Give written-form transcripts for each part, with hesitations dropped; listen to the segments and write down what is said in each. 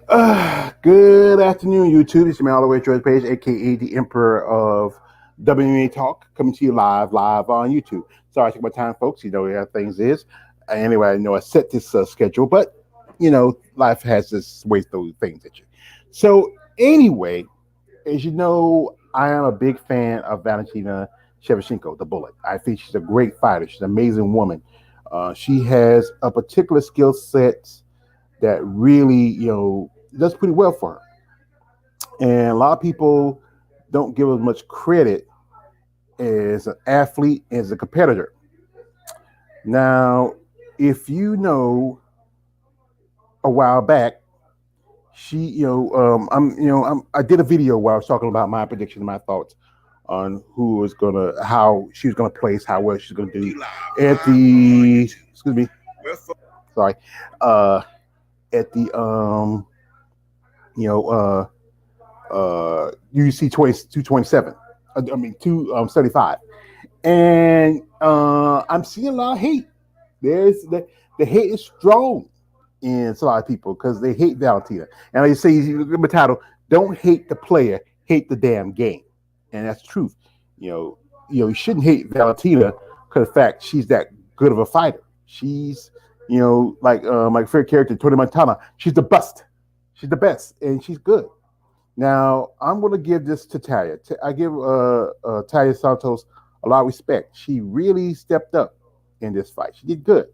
Good afternoon, YouTube. It's me all the way George Page, aka the Emperor of WMA Talk, coming to you live on YouTube. Sorry, I took my time, folks. You know how things is. Anyway, I know I set this schedule, but life has this way throw things at you. So anyway, as you know, I am a big fan of Valentina Shevchenko, the Bullet. I think she's a great fighter. She's an amazing woman. She has a particular skill set that really, does pretty well for her. And a lot of people don't give as much credit as an athlete, as a competitor. Now, if you know, a while back, I did a video where I was talking about my prediction and my thoughts on who was gonna, how she was gonna place, how well she's gonna do at the, excuse me, sorry, uh, at the you know, UC 227. I mean 275, and I'm seeing a lot of hate. There's the hate is strong in a lot of people because they hate Valentina. And like you say, the title, don't hate the player, hate the damn game, and that's the truth. You know, you shouldn't hate Valentina because of the fact she's that good of a fighter. She's like my favorite character, Tony Montana. She's the best. She's the best, and she's good. Now I'm going to give this to Talia. I give Talia Santos a lot of respect. She really stepped up in this fight. She did good.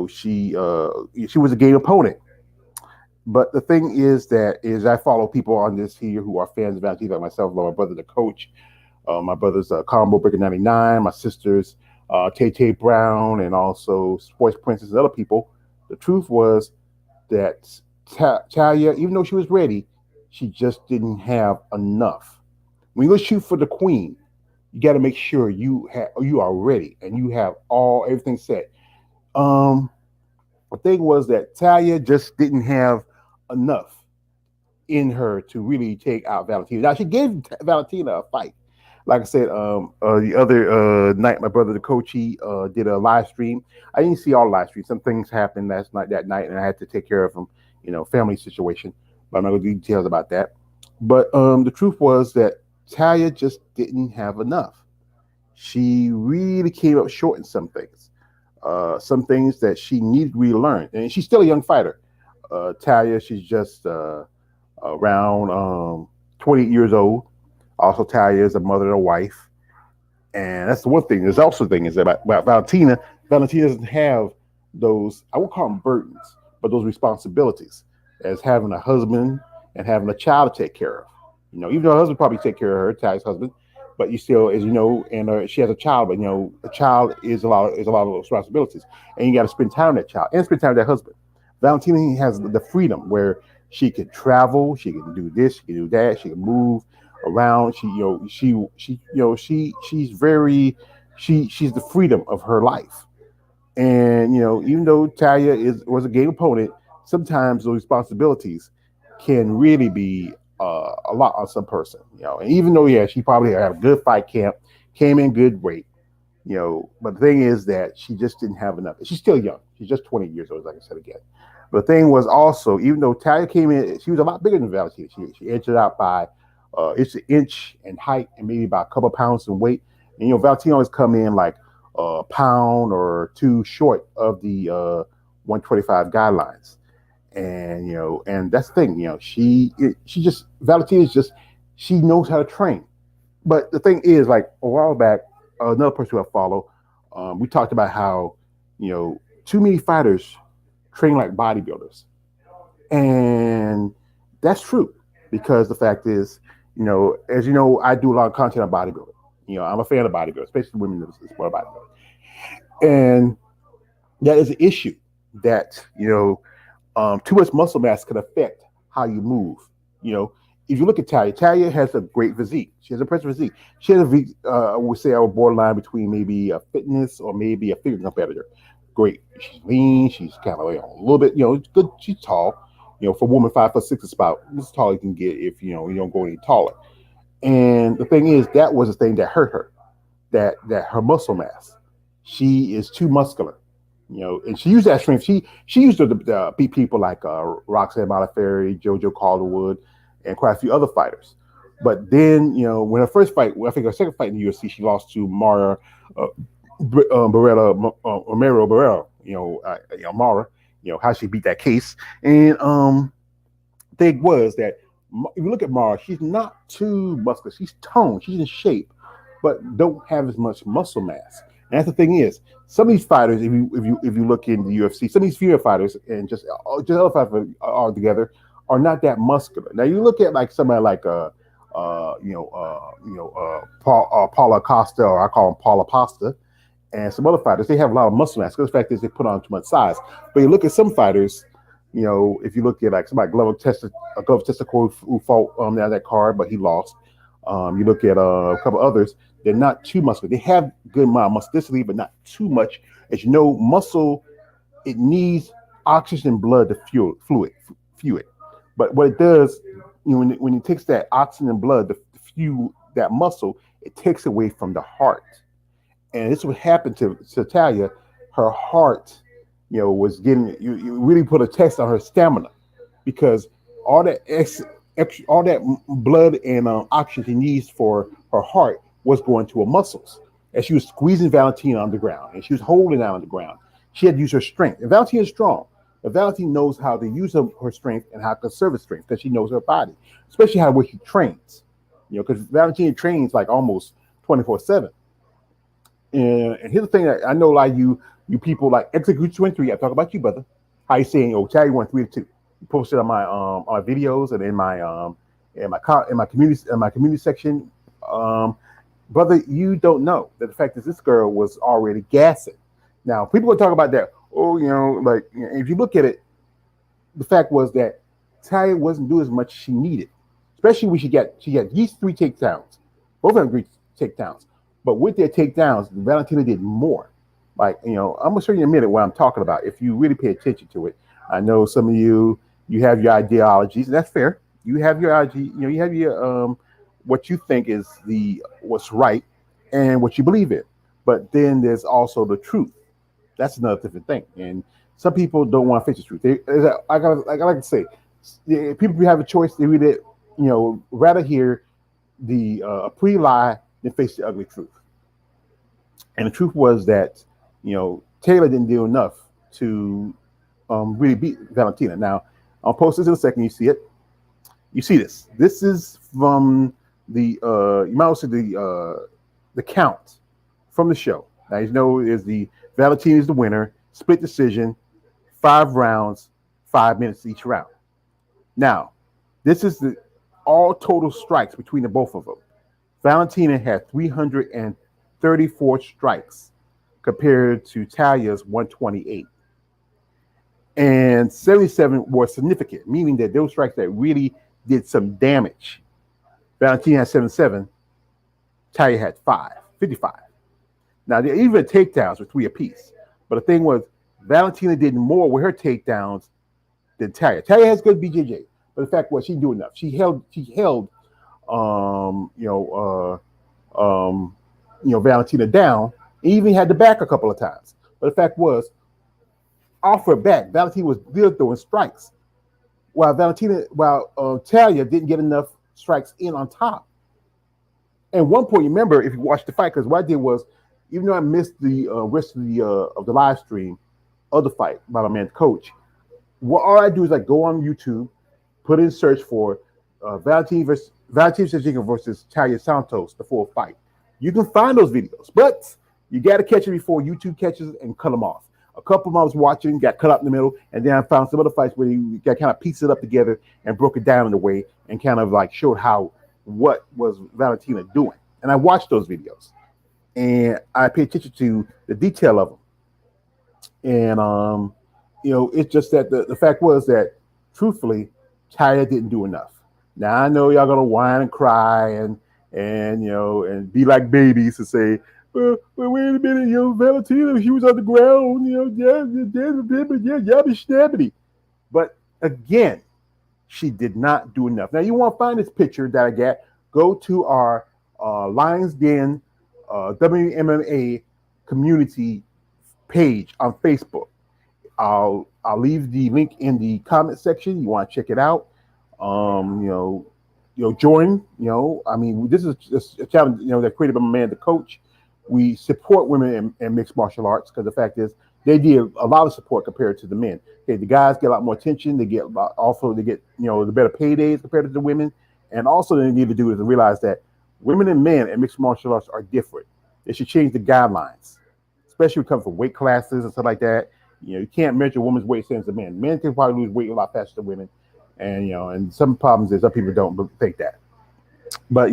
She was a game opponent. But the thing is that is I follow people on this here who are fans of Valentina, like myself, my brother, the coach, my brother's Combo Breaker 99, my sisters, Tay Tay Brown, and also Sports Princess and other people. The truth was that Talia, even though she was ready, she just didn't have enough. When you go shoot for the queen, you got to make sure you are ready and you have everything set. Um, the thing was that Talia just didn't have enough in her to really take out Valentina. Now she gave Valentina a fight. Like I said, the other night, my brother, the coach, he did a live stream. I didn't see all the live streams. Some things happened that night, and I had to take care of them. Family situation. But I'm not going to do details about that. But the truth was that Talia just didn't have enough. She really came up short in some things that she needed to relearn. And she's still a young fighter. Talia, she's just around 28 years old. Also, Talia is a mother and a wife. And that's the one thing. There's also the thing is about Valentina. Valentina doesn't have those, I won't call them burdens, but those responsibilities as having a husband and having a child to take care of. Even though her husband probably take care of her, Talia's husband, but you still, as you know, and she has a child. But a child is a lot of responsibilities, and you got to spend time with that child and spend time with that husband. Valentina has the freedom where she can travel, she can do this, she can do that, she can move around. She's the freedom of her life. And even though Talia was a game opponent, sometimes those responsibilities can really be a lot on some person. And even though she probably had a good fight camp, came in good weight. But the thing is that she just didn't have enough. She's still young. She's just 20 years old, like I said again. But the thing was also, even though Talia came in, she was a lot bigger than Valentina. She edged it out by it's an inch in height and maybe about a couple of pounds in weight. And Valentina always come in like a pound or two short of the 125 guidelines. And and that's the thing. She just Valentina is just she knows how to train. But the thing is, like a while back, another person who I follow, we talked about how too many fighters train like bodybuilders, and that's true because the fact is, as you know, I do a lot of content on bodybuilding. I'm a fan of bodybuilding, especially women in the sport of bodybuilding, and that is an issue that too much muscle mass can affect how you move. You know, if you look at Talia, Talia has a great physique. She has a impressive physique. She has I would say, a borderline between maybe a fitness or maybe a figure competitor. Great. She's lean. She's kind of like a little bit, good. She's tall. For a woman 5'6" is about as tall you can get if you don't go any taller. And the thing is, that was the thing that hurt her. That her muscle mass. She is too muscular. And she used that strength. She used to beat people like Roxanne Modafferi, JoJo Calderwood, and quite a few other fighters. But then, when her first fight, well, I think her second fight in the UFC, she lost to Mara uh, Barrera, Romero Barrera. Mara. How she beat that case. And thing was that if you look at Mara, she's not too muscular. She's toned. She's in shape, but don't have as much muscle mass. And that's the thing is, some of these fighters, if you look in the UFC, some of these female fighters and just other fighters all together are not that muscular. Now you look at like somebody like Paula Costa, or I call him Paula Pasta, and some other fighters, they have a lot of muscle mass. Because the fact is they put on too much size. But you look at some fighters, if you look at like somebody Glover Testicle who fought that card, but he lost. You look at a couple others, they're not too muscular. They have good amount of muscularity, but not too much. As you know, muscle, it needs oxygen and blood to fuel it. But what it does, when it takes that oxygen and blood to fuel that muscle, it takes away from the heart. And this is what happened to Talia. Her heart, was getting, you really put a test on her stamina, because all that all that blood and oxygen she needs for her heart was going to her muscles. And she was squeezing Valentina on the ground, and she was holding out on the ground. She had to use her strength. And Valentina is strong, but Valentina knows how to use her strength and how to conserve her strength, because she knows her body, especially how she trains. Because Valentina trains like almost 24/7. And here's the thing that I know, like you people like Execute 23. I talk about you, brother. How you saying? Oh, Chad, you won 3-2. You posted on my videos and in my community section. Brother, you don't know that the fact is this girl was already gassing. Now people will talk about that. Oh, if you look at it, the fact was that Talia wasn't doing as much as she needed, especially when she had these 3 takedowns. Both of them 3 takedowns. But with their takedowns, Valentina did more. Like, I'm going to show you in a minute what I'm talking about if you really pay attention to it. I know some of you have your ideologies, and that's fair. You have your ideology, you have your what you think is what's right and what you believe in. But then there's also the truth. That's another different thing. And some people don't want to face the truth. I like to say, people have a choice. They really, rather hear the pretty lie than face the ugly truth. And the truth was that, Taylor didn't do enough to really beat Valentina. Now, I'll post this in a second. You see it. You see this. This is from the you might also see the count from the show. Now, is the Valentina is the winner, split decision, 5 rounds, 5 minutes each round. Now, this is the all total strikes between the both of them. Valentina had 334 strikes compared to Talia's 128. And 77 were significant, meaning that those strikes that really did some damage. Valentina had 77, Talia had 55. Now, even takedowns were 3 apiece. But the thing was, Valentina did more with her takedowns than Talia. Talia has good BJJ, but the fact was she didn't do enough. She held Valentina down, and even had the back a couple of times. But the fact was, off her back, Valentina was still throwing strikes, while Talia didn't get enough strikes in on top. And one point, you remember, if you watched the fight, because what I did was, even though I missed the rest of the live stream of the fight by my man Coach, all I do is go on YouTube, put in search for Valentina Shevchenko versus Talia Santos, the full fight. You can find those videos, but you got to catch it before YouTube catches it and cut them off. A couple of them I was watching got cut out in the middle, and then I found some other fights where you got kind of pieced it up together and broke it down in a way and kind of showed what was Valentina doing. And I watched those videos, and I paid attention to the detail of them. And it's just that the fact was that, truthfully, Talia didn't do enough. Now I know y'all gonna whine and cry and be like babies to say, well, wait a minute, Valentina, she was on the ground, yabby. But again, she did not do enough. Now you want to find this picture that I got? Go to our Lions Den WMMA community page on Facebook. I'll leave the link in the comment section. You want to check it out. Um, you know, join. I mean, this is just a challenge. That created by my man, the coach. We support women in mixed martial arts because the fact is they give a lot of support compared to the men. Okay, the guys get a lot more attention. They get also they get the better paydays compared to the women, and also they need to do is to realize that women and men in mixed martial arts are different. They should change the guidelines, especially when it comes to weight classes and stuff like that. You can't measure a woman's weight same as a man. Men can probably lose weight a lot faster than women, and some problems is some people don't think that. But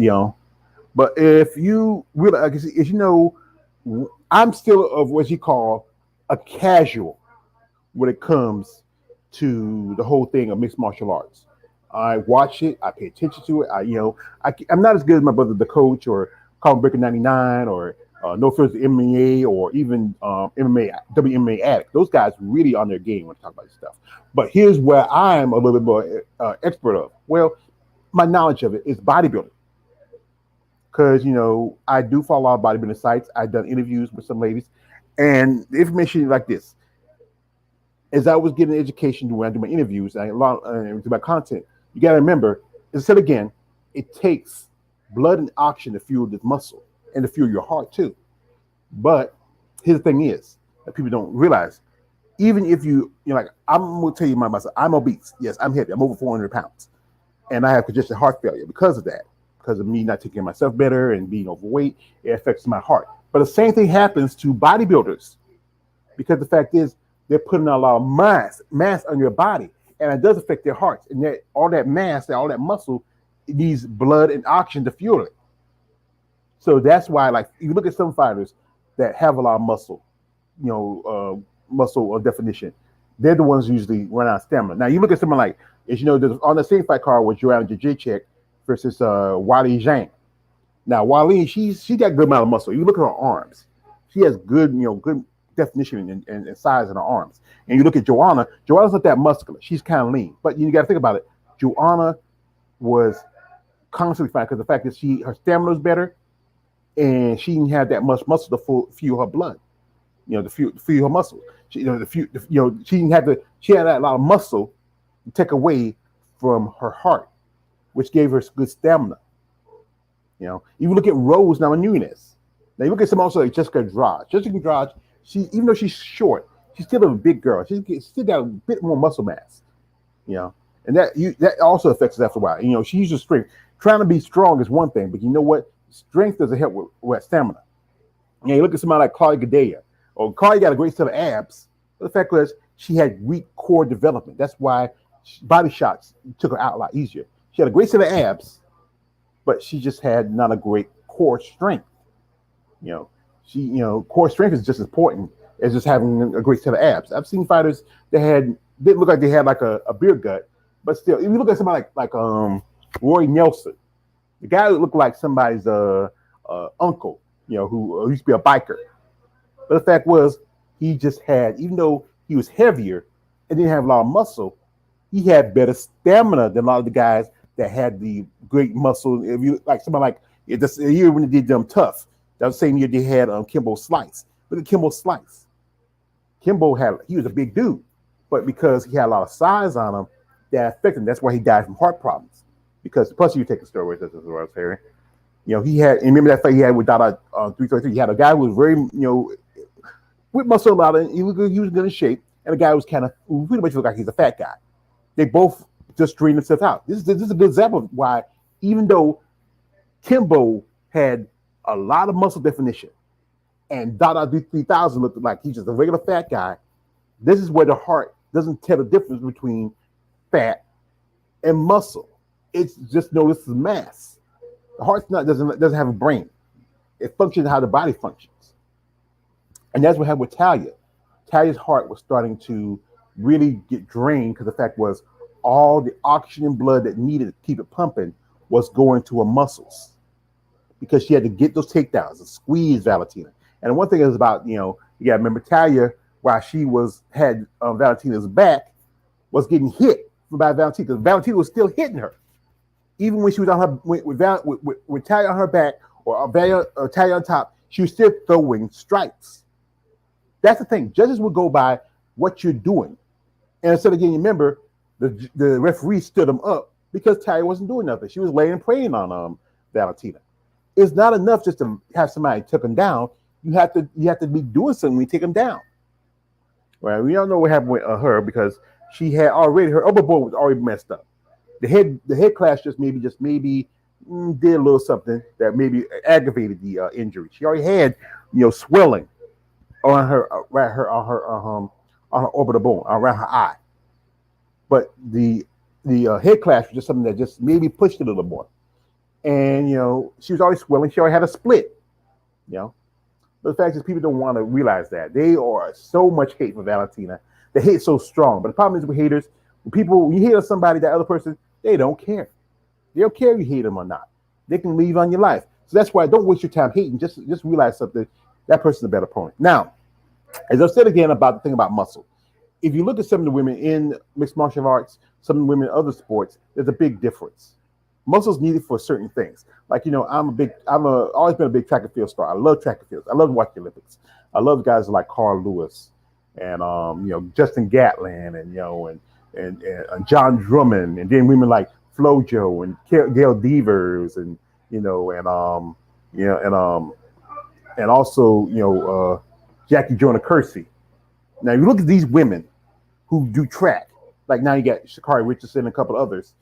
but if you really, like, as I'm still of what you call a casual when it comes to the whole thing of mixed martial arts. I watch it, I pay attention to it. I'm not as good as my brother, the coach, or Colin Breaker 99, or No Filter MMA, or even MMA, WMA Addict. Those guys really on their game when they talk about this stuff. But here's where I'm a little bit more expert of. Well, my knowledge of it is bodybuilding. Because, I do follow a lot of bodybuilding sites. I've done interviews with some ladies. And the information is like this. As I was getting education when I do my interviews, and do my content, you got to remember, as I said again, it takes blood and oxygen to fuel this muscle and to fuel your heart too. But here's the thing is that people don't realize, even if like, I'm going to tell you myself, I'm obese. Yes, I'm heavy. I'm over 400 pounds. And I have congestive heart failure because of that, because of me not taking care of myself better and being overweight. It affects my heart. But the same thing happens to bodybuilders, because the fact is they're putting a lot of mass on your body, and it does affect their hearts. And that all that mass, all that muscle, it needs blood and oxygen to fuel it. So that's why, like, you look at some fighters that have a lot of muscle, muscle definition. They're the ones who usually run out of stamina. Now you look at someone like, on the same fight card was Joanna Jędrzejczyk versus Weili Zhang. Now Weili, she got a good amount of muscle. You look at her arms, she has good definition and size in her arms. And you look at Joanna's not that muscular. She's kind of lean. But you got to think about it. Joanna was constantly fighting because the fact is her stamina is better, and she didn't have that much muscle to fuel her blood. To fuel her muscle. She didn't have to. She had a lot of muscle to take away from her heart, which gave her good stamina. You look at Rose Namajunas. Now you look at some also like Jessica Andrade. Jessica Andrade, even though she's short, she's still a big girl. She's still got a bit more muscle mass. And that also affects us after a while. She uses strength. Trying to be strong is one thing, but you know what? Strength doesn't help with stamina. You look at somebody like Claudia Gadelha. Oh, Claudia got a great set of abs, but the fact was she had weak core development. That's why body shots took her out a lot easier. She had a great set of abs, but she just had not a great core strength. Core strength is just as important as just having a great set of abs. I've seen fighters that didn't look like they had like a beer gut, but still, if you look at somebody like Roy Nelson, the guy that looked like somebody's uncle, who used to be a biker. But the fact was, he just had, even though he was heavier and didn't have a lot of muscle, he had better stamina than a lot of the guys that had the great muscle. If you like somebody like the year when they did them Tough, that was the same year they had Kimbo Slice. Look at Kimbo Slice. He was a big dude, but because he had a lot of size on him, that affected him. That's why he died from heart problems. Because plus you take the steroids, that's what I was hearing. He had, and remember that fight he had with Dada 333. He had a guy who was very, with muscle a lot, and he was good in shape, and a guy who was kind of pretty much looked like he's a fat guy. They both just drained themselves out. This is a good example of why, even though Kimbo had a lot of muscle definition, and Dada 3000 looked like he's just a regular fat guy, this is where the heart doesn't tell the difference between fat and muscle. It's just this is mass. The heart doesn't have a brain. It functions how the body functions. And that's what happened with Talia. Talia's heart was starting to really get drained because the fact was all the oxygen and blood that needed to keep it pumping was going to her muscles, because she had to get those takedowns and squeeze Valentina. And one thing is about, you got to remember Talia, while she had Valentina's back, was getting hit by Valentina, because Valentina was still hitting her. Even when she was on her, with Talia on her back or Talia on top, she was still throwing strikes. That's the thing. Judges will go by what you're doing. And instead of getting, remember, the referee stood him up because Ty wasn't doing nothing. She was laying and praying on Valentina. It's not enough just to have somebody took him down. You have to be doing something when you take him down. Right? We don't know what happened with her because she had already her upper bone was already messed up. The head clash just maybe did a little something that maybe aggravated the injury. She already had swelling on her right her on her orbital bone around her eye, but the head clash was just something that just maybe pushed it a little more. And she was already swelling. She already had a split. You know, but the fact is, people don't want to realize that they are so much hate for Valentina. The hate so strong. But the problem is with haters, when you hate on somebody, that other person, they don't care. They don't care if you hate them or not. They can leave on your life. So that's why don't waste your time hating. Just realize something. That person's a better opponent. Now, as I said again about the thing about muscle, if you look at some of the women in mixed martial arts, some of the women in other sports, there's a big difference. Muscles needed for certain things. Like always been a big track and field star. I love track and fields. I love watching Olympics. I love guys like Carl Lewis and Justin Gatlin and John Drummond, and then women like FloJo and Gail Devers and also Jackie Jonah Kersey. Now you look at these women who do track. Like now you got Sha'Carri Richardson and a couple others.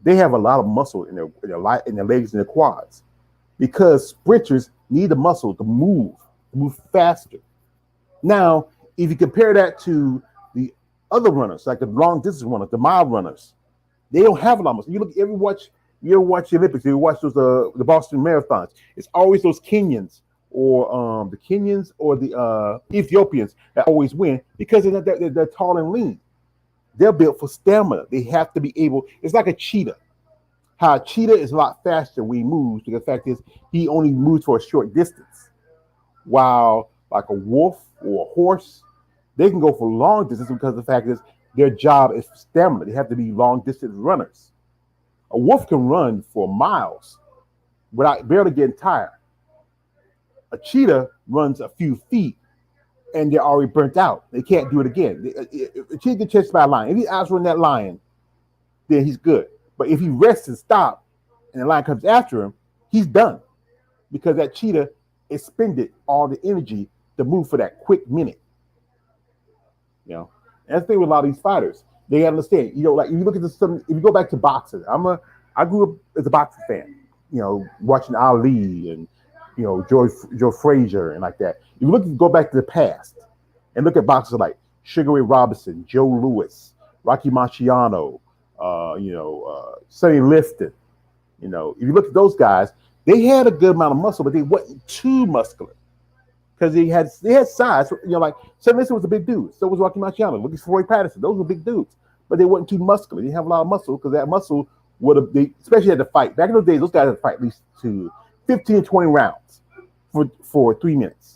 They have a lot of muscle in their legs and their quads because sprinters need the muscle to move faster. Now, if you compare that to the other runners, like the long distance runners, the mile runners, they don't have a lot of muscle. You ever watch the Olympics, you watch those the Boston marathons. It's always those Kenyans or the Ethiopians that always win because they're tall and lean. They're built for stamina. They have to be able. It's like a cheetah. How a cheetah is a lot faster when he moves, because the fact is he only moves for a short distance. While like a wolf or a horse, they can go for long distance because the fact is their job is stamina. They have to be long distance runners. A wolf can run for miles without barely getting tired. A cheetah runs a few feet and they're already burnt out. They can't do it again. If a cheetah gets chased by a lion, if he outrun that lion, then he's good. But if he rests and stops and the lion comes after him, he's done because that cheetah expended all the energy to move for that quick minute. And that's the thing with a lot of these fighters. They understand. Like if you look at if you go back to boxing, I grew up as a boxing fan. Watching Ali and Joe Frazier and like that. If you go back to the past and look at boxers like Sugar Ray Robinson, Joe Louis, Rocky Marciano, Sonny Liston. If you look at those guys, they had a good amount of muscle, but they wasn't too muscular because they had size. Like Sonny Liston was a big dude. So was Rocky Marciano. Look at Roy Patterson. Those were big dudes, but they weren't too muscular. They didn't have a lot of muscle because that muscle would have. They especially had to fight back in those days. Those guys had to fight at least to 15 20 rounds for 3 minutes.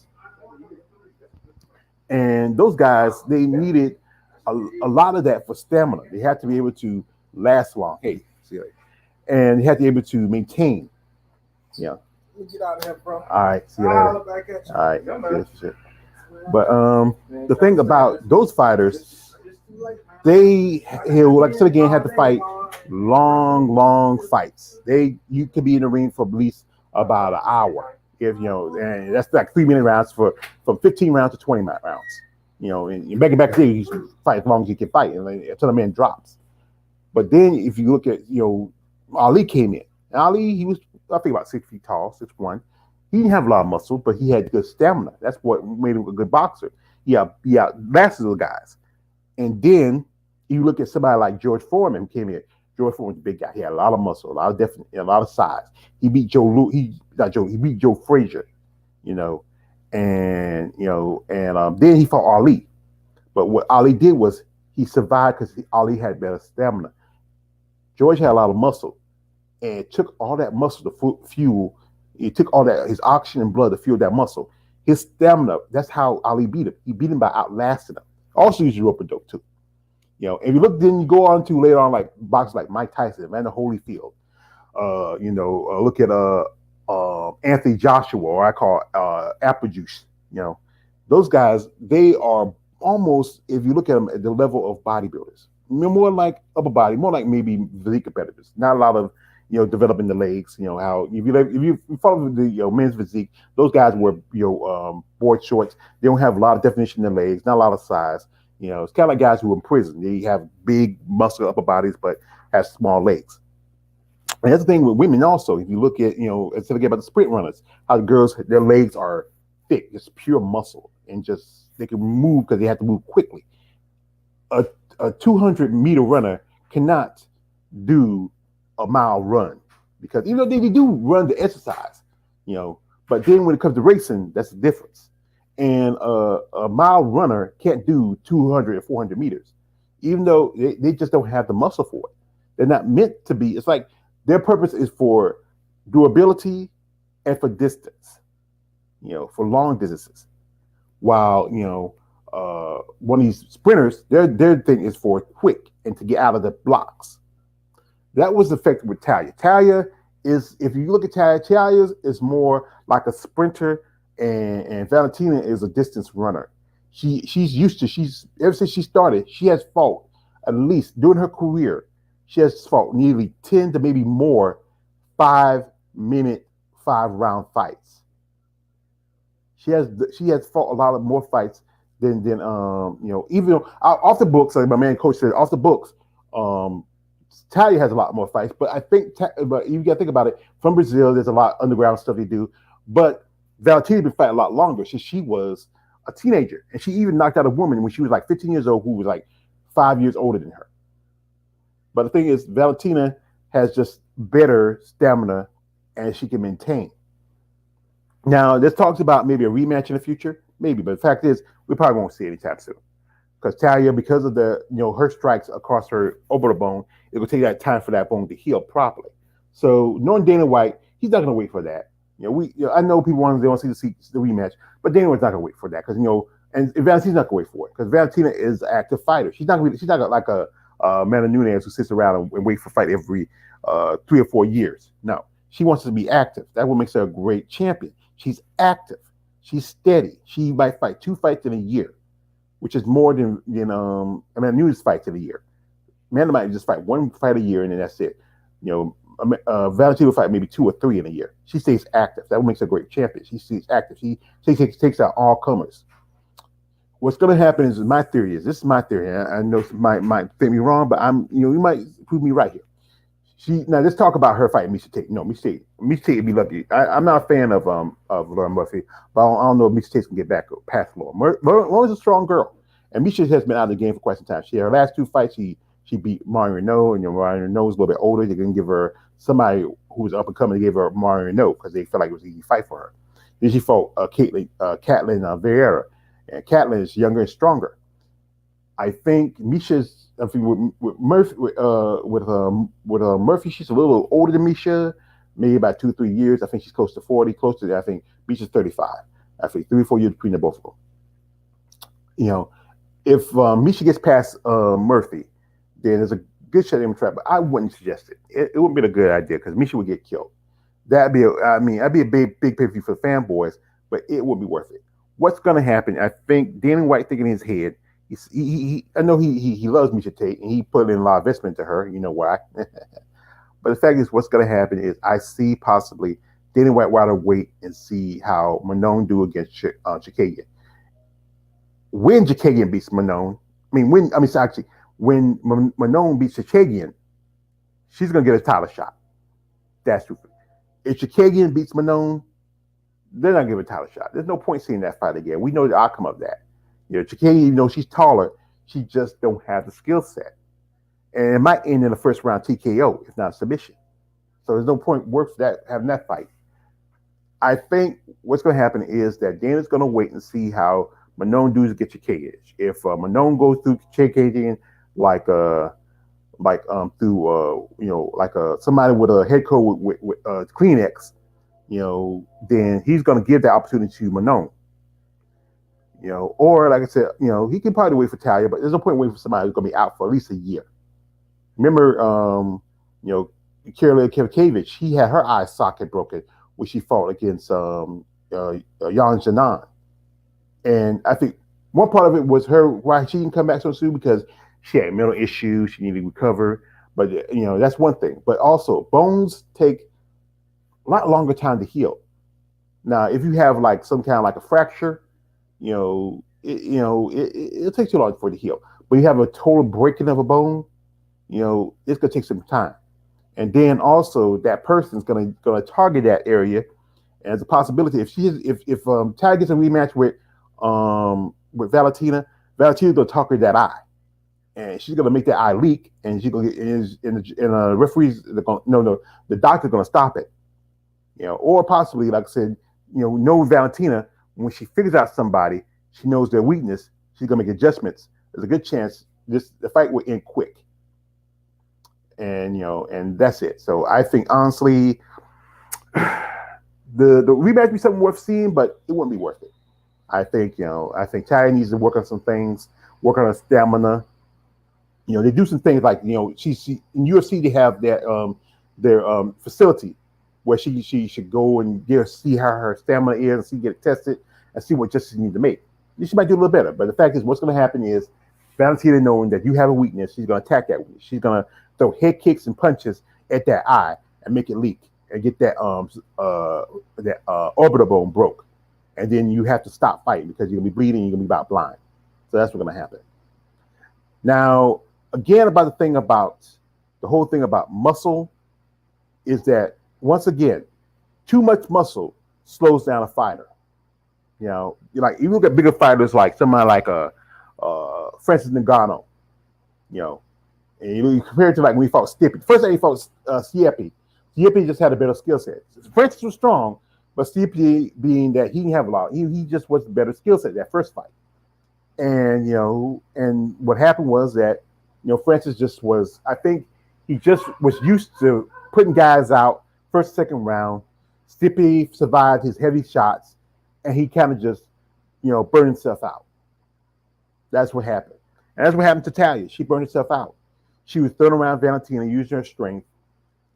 And those guys, they needed a lot of that for stamina. They had to be able to last long. Hey, see you later. And they had to be able to maintain. Yeah. Get out of here, bro. All right, see you later. All right. Good. But the thing about those fighters, they like I said again, had to fight long fights. You could be in the ring for at least about an hour. And that's like 3 minute rounds from 15 rounds to 20 minute rounds. And back then you fight as long as you can fight until the man drops. But then if you look at Ali came in. And Ali, he was I think about 6 feet tall, 6'1". He didn't have a lot of muscle, but he had good stamina. That's what made him a good boxer. He outlasted those guys. And then you look at somebody like George Foreman who came in. George Foreman was a big guy. He had a lot of muscle, a lot of size. He beat He beat Joe Frazier, and then he fought Ali. But what Ali did was he survived because Ali had better stamina. George had a lot of muscle, and it took all that muscle to fuel. It took all that his oxygen and blood to fuel that muscle. His stamina. That's how Ali beat him. He beat him by outlasting him. Also used rope and dope too. If you look, then you go on to later on like boxers like Mike Tyson, Evander Holyfield. Look at Anthony Joshua, or I call Apple Juice. those guys, they are almost, if you look at them at the level of bodybuilders, more like upper body, more like maybe physique competitors. Not a lot of developing the legs. How if you follow the men's physique, those guys wear board shorts. They don't have a lot of definition in their legs, not a lot of size. It's kind of like guys who are in prison. They have big muscular upper bodies but have small legs. And that's the thing with women also. If you look at, instead of about the sprint runners, how the girls, their legs are thick, just pure muscle, and just they can move because they have to move quickly. A, a 200-meter runner cannot do a mile run because even though they do run the exercise, but then when it comes to racing, that's the difference. And a mile runner can't do 200 or 400 meters, even though they just don't have the muscle for it. They're not meant to be. It's like their purpose is for durability and for distance, for long distances. While, one of these sprinters, their thing is for quick and to get out of the blocks. That was the effect with Talia. Talia is, if you look at Talia is more like a sprinter, and Valentina is a distance runner. She's used to, ever since she started, she has fought, at least during her career, she has fought nearly 10 to maybe more 5-minute, 5-round fights. She has fought a lot of more fights than even off the books. Like my man coach said, off the books, Talia has a lot more fights. But I think, but you got to think about it. From Brazil, there's a lot of underground stuff they do. But Valentina been fighting a lot longer since she was a teenager, and she even knocked out a woman when she was like 15 years old, who was like 5 years older than her. But the thing is, Valentina has just better stamina, and she can maintain. Now, there's talks about maybe a rematch in the future, maybe, but the fact is, we probably won't see it anytime soon. Because Talia, because of the her strikes across her orbital bone, it will take that time for that bone to heal properly. So, knowing Dana White, he's not going to wait for that. I know people want to see the rematch, but Dana White's not going to wait for that because and Valentina's not going to wait for it because Valentina is an active fighter. She's not like a Amanda Nunes who sits around and wait for a fight every 3 or 4 years. No, she wants to be active. That's what makes her a great champion. She's active. She's steady. She might fight 2 fights in a year, which is more than Amanda Nunes fights in a year. Amanda might just fight 1 fight a year and then that's it. Valentina will fight maybe 2 or 3 in a year. She stays active. That makes her a great champion. She stays active. She takes out all comers. What's going to happen is, my theory is, this is my theory. I know it might think me wrong, but you might prove me right here. Now let's talk about her fighting Miesha Tate. No, Miesha Tate would be lucky. I'm not a fan of Lauren Murphy, but I don't know if Miesha Tate can get back past Lauren. Lauren's a strong girl, and Miesha has been out of the game for quite some time. Her last 2 fights, she beat Marion Renault, and Marion Renault is a little bit older. They didn't give her somebody who was up and coming. They gave her Marion Renault because they felt like it was an easy fight for her. Then she fought Katlyn Vieira, and Katlyn is younger and stronger. I think Miesha's with Murphy with Murphy. She's a little older than Miesha, maybe about 2 or 3 years. I think she's close to 40. Close to that. I think Miesha's 35. I think 3 or 4 years between the both of them. If Miesha gets past Murphy, then there's a good shot in the trap, but I wouldn't suggest it. It wouldn't be a good idea because Miesha would get killed. That'd be a big pay-per-view for the fanboys, but it would be worth it. What's going to happen? I think Dana White thinking in his head, I know he loves Miesha Tate and he put in a lot of investment to her. You know why? But the fact is, what's going to happen is I see possibly Dana White rather wait and see how Manon do against Chookagian. When Chookagian beats Manon, when Manon beats Chookagian, she's going to get a title shot. That's true. If Chookagian beats Manon, they're not giving a title shot. There's no point seeing that fight again. We know the outcome of that. Chookagian, even though she's taller, she just don't have the skill set. And it might end in the first round TKO, if not submission. So there's no point worth having that fight. I think what's going to happen is that Dana's going to wait and see how Manon does get Chookagian. If Manon goes through Chookagian like somebody with a head coat with Kleenex, then he's going to give that opportunity to Manon. Or like I said, he can probably wait for Talia, but there's no point waiting for somebody who's going to be out for at least a year. Remember, Karolina Kowalkiewicz, he had her eye socket broken when she fought against Yan Xiaonan. And I think one part of it was her why she didn't come back so soon because she had mental issues. She needed to recover. But that's one thing. But also, bones take a lot longer time to heal. Now, if you have like some kind of like a fracture, it'll take too long for it to heal. But you have a total breaking of a bone, it's gonna take some time. And then also that person's gonna target that area as a possibility. If Ty gets a rematch with Valentina, Valentina's gonna target that eye, and she's gonna make that eye leak, and she's gonna get in a referee's. No, the doctor's gonna stop it. Or possibly, like I said, know Valentina, when she figures out somebody, she knows their weakness, she's gonna make adjustments. There's a good chance the fight will end quick. And that's it. So I think honestly, the rematch would be something worth seeing, but it wouldn't be worth it. I think Ty needs to work on some things, work on her stamina. They do some things like she in UFC they have their facility where she should go and see how her stamina is, and get it tested, and see what adjustments you need to make. She might do a little better, but the fact is, what's going to happen is Valentina knowing that you have a weakness, she's going to attack that weakness. She's going to throw head kicks and punches at that eye and make it leak and get that orbital bone broke, and then you have to stop fighting because you're going to be bleeding, you're going to be about blind. So that's what's going to happen. Now, again, about the whole thing about muscle is that once again, too much muscle slows down a fighter. Like you look at bigger fighters like somebody like Francis Ngannou, and you compare it to like when he fought Stipe. First time he fought Stipe, Stipe just had a better skill set. Francis was strong, but Stipe, being that he didn't have a lot, he just was a better skill set that first fight. And and what happened was that Francis just was. I think he just was used to putting guys out first, second round. Stipe survived his heavy shots, and he kind of just burned himself out. That's what happened, and that's what happened to Talia. She burned herself out. She was throwing around Valentina, using her strength,